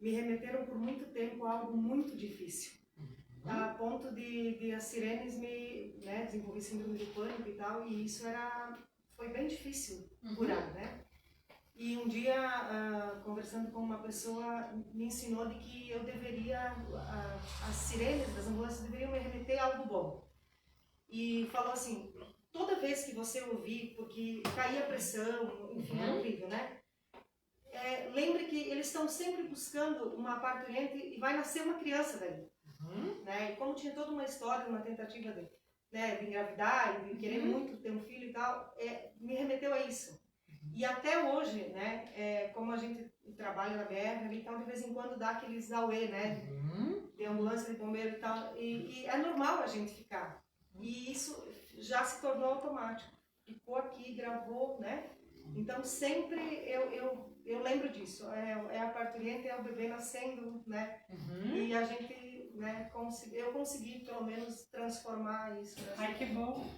me remeteram por muito tempo a algo muito difícil. A ponto de as sirenes me, né, desenvolver síndrome de pânico e tal, e isso foi bem difícil curar, né? E um dia, conversando com uma pessoa, me ensinou de que eu deveria, as sirenes das ambulâncias deveriam me remeter a algo bom. E falou assim, toda vez que você ouvir, porque caía a pressão, enfim, é horrível, né? Lembre que eles estão sempre buscando uma parturiente e vai nascer uma criança daí. Né? E como tinha toda uma história, uma tentativa de engravidar e de querer muito ter um filho e tal, me remeteu a isso. E até hoje, né, como a gente trabalha na BR, então de vez em quando dá aqueles auê, né, de ambulância, de bombeiro e tal, e é normal a gente ficar. E isso já se tornou automático. Ficou aqui, gravou, né? Então sempre eu lembro disso. É a parturiente, é o bebê nascendo, né? E a gente, né, eu consegui pelo menos transformar isso. Ai, que bom!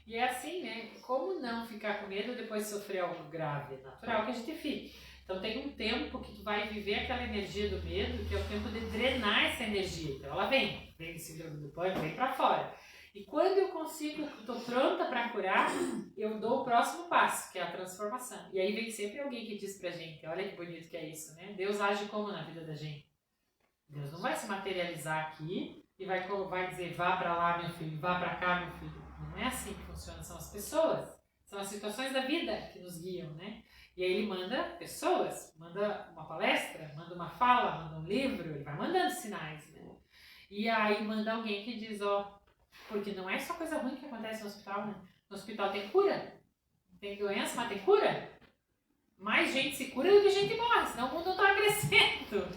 E é assim, né? Como não ficar com medo depois de sofrer algo grave? É natural que a gente fique. Então tem um tempo que tu vai viver aquela energia do medo, que é o tempo de drenar essa energia. Então ela vem do síndrome do pânico, vem pra fora. E quando eu consigo, estou pronta para curar, eu dou o próximo passo, que é a transformação. E aí vem sempre alguém que diz pra gente, olha que bonito que é isso, né? Deus age como na vida da gente? Deus não vai se materializar aqui e vai dizer, vá para lá, meu filho, vá para cá, meu filho. Não é assim que funciona, são as pessoas, são as situações da vida que nos guiam, né? E aí ele manda pessoas, manda uma palestra, manda uma fala, manda um livro, ele vai mandando sinais, né? E aí manda alguém que diz, ó, porque não é só coisa ruim que acontece no hospital, né? No hospital tem cura, tem doença, mas tem cura. Mais gente se cura do que gente morre, senão o mundo não está crescendo,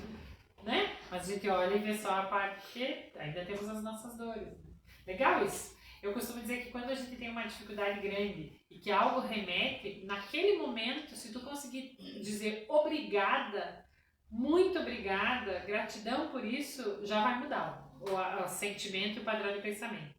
né? Mas a gente olha e vê só a parte que ainda temos as nossas dores. Legal isso? Eu costumo dizer que quando a gente tem uma dificuldade grande e que algo remete, naquele momento, se tu conseguir dizer obrigada, muito obrigada, gratidão por isso, já vai mudar o sentimento e o padrão de pensamento.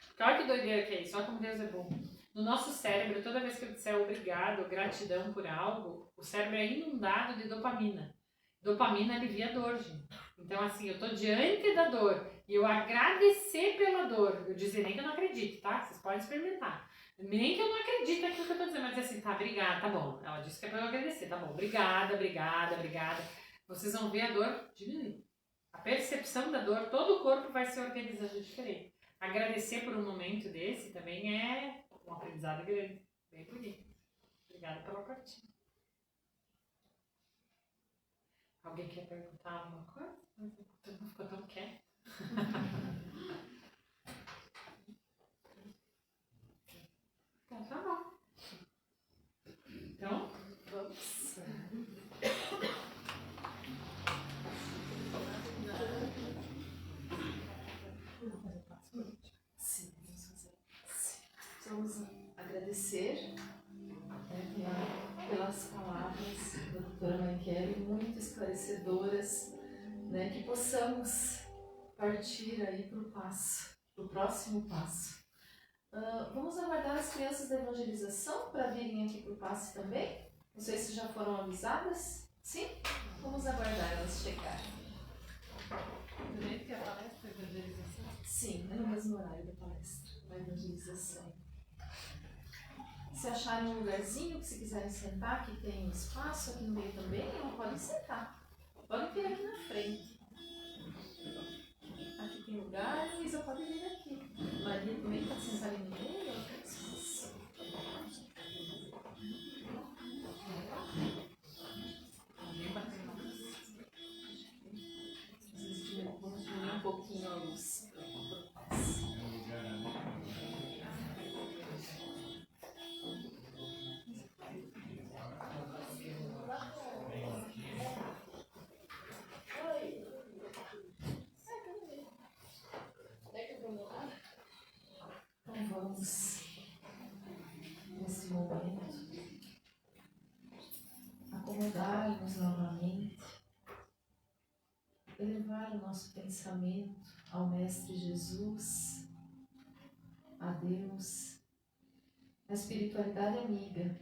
Porque olha que doideira que é isso, olha como Deus é bom. No nosso cérebro, toda vez que eu disser obrigado, gratidão por algo, o cérebro é inundado de dopamina. Dopamina alivia a dor, gente. Então, assim, eu tô diante da dor e eu agradecer pela dor. Eu dizer nem que eu não acredito, tá? Vocês podem experimentar. Nem que eu não acredito naquilo que eu tô dizendo, mas assim, tá, obrigada, tá bom. Ela disse que é pra eu agradecer, tá bom. Obrigada, obrigada, obrigada. Vocês vão ver a dor diminuir. A percepção da dor, todo o corpo vai se organizando diferente. Agradecer por um momento desse também é um aprendizado grande. Bem bonito. Obrigada pela partilha. Alguém quer perguntar alguma coisa? Todo mundo ficou tão quieto. Então tá bom. Então, vamos. Sim, vamos fazer. Vamos agradecer, né, pelas palavras da doutora Michele, muito esclarecedoras, né, que possamos partir aí para o passo, para o próximo passo. Vamos aguardar as crianças da evangelização para virem aqui para o passe também? Não sei se já foram avisadas. Sim? Vamos aguardar elas chegarem. Durante que a palestra de evangelização? Sim, é no mesmo horário da palestra, da evangelização. Se acharem um lugarzinho que se quiserem sentar, que tem um espaço aqui no meio também, podem sentar. Podem vir aqui na frente. Aqui tem lugar, a Luísa pode vir aqui. Maria também pode sentar ali no meio, ela tem espaço. Vamos diminuir um pouquinho a luz. Então vamos acomodarmos novamente, elevar o nosso pensamento ao Mestre Jesus, a Deus, a espiritualidade amiga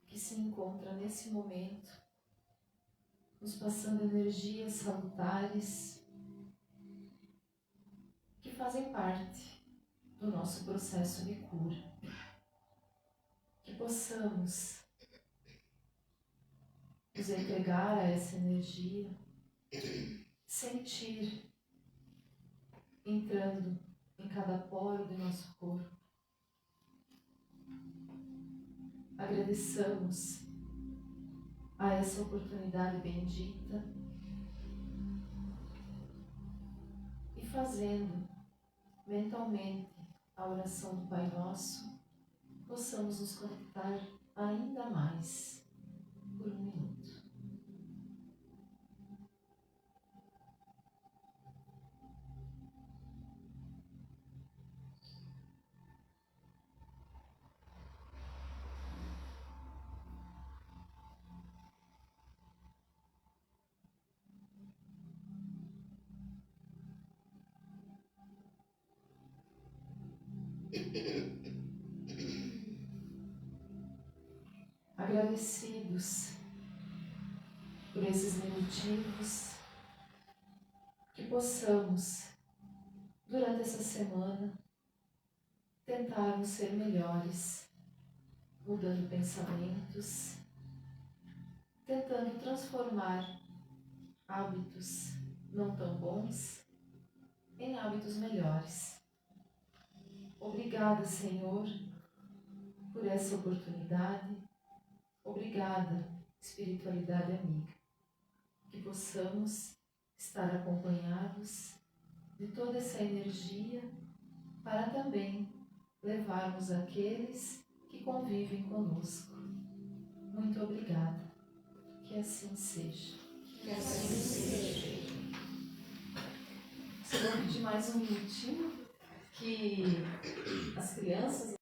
que se encontra nesse momento, nos passando energias salutares que fazem parte do nosso processo de cura. Que possamos nos entregar a essa energia, sentir entrando em cada poro do nosso corpo. Agradeçamos a essa oportunidade bendita e fazendo mentalmente a oração do Pai Nosso, possamos nos conectar ainda mais por um minuto. Agradecidos por esses minutinhos, que possamos, durante essa semana, tentarmos ser melhores, mudando pensamentos, tentando transformar hábitos não tão bons em hábitos melhores. Obrigada, Senhor, por essa oportunidade. Obrigada, espiritualidade amiga, que possamos estar acompanhados de toda essa energia para também levarmos aqueles que convivem conosco. Muito obrigada. Que assim seja. Que assim seja. Vou pedir mais um minutinho que as crianças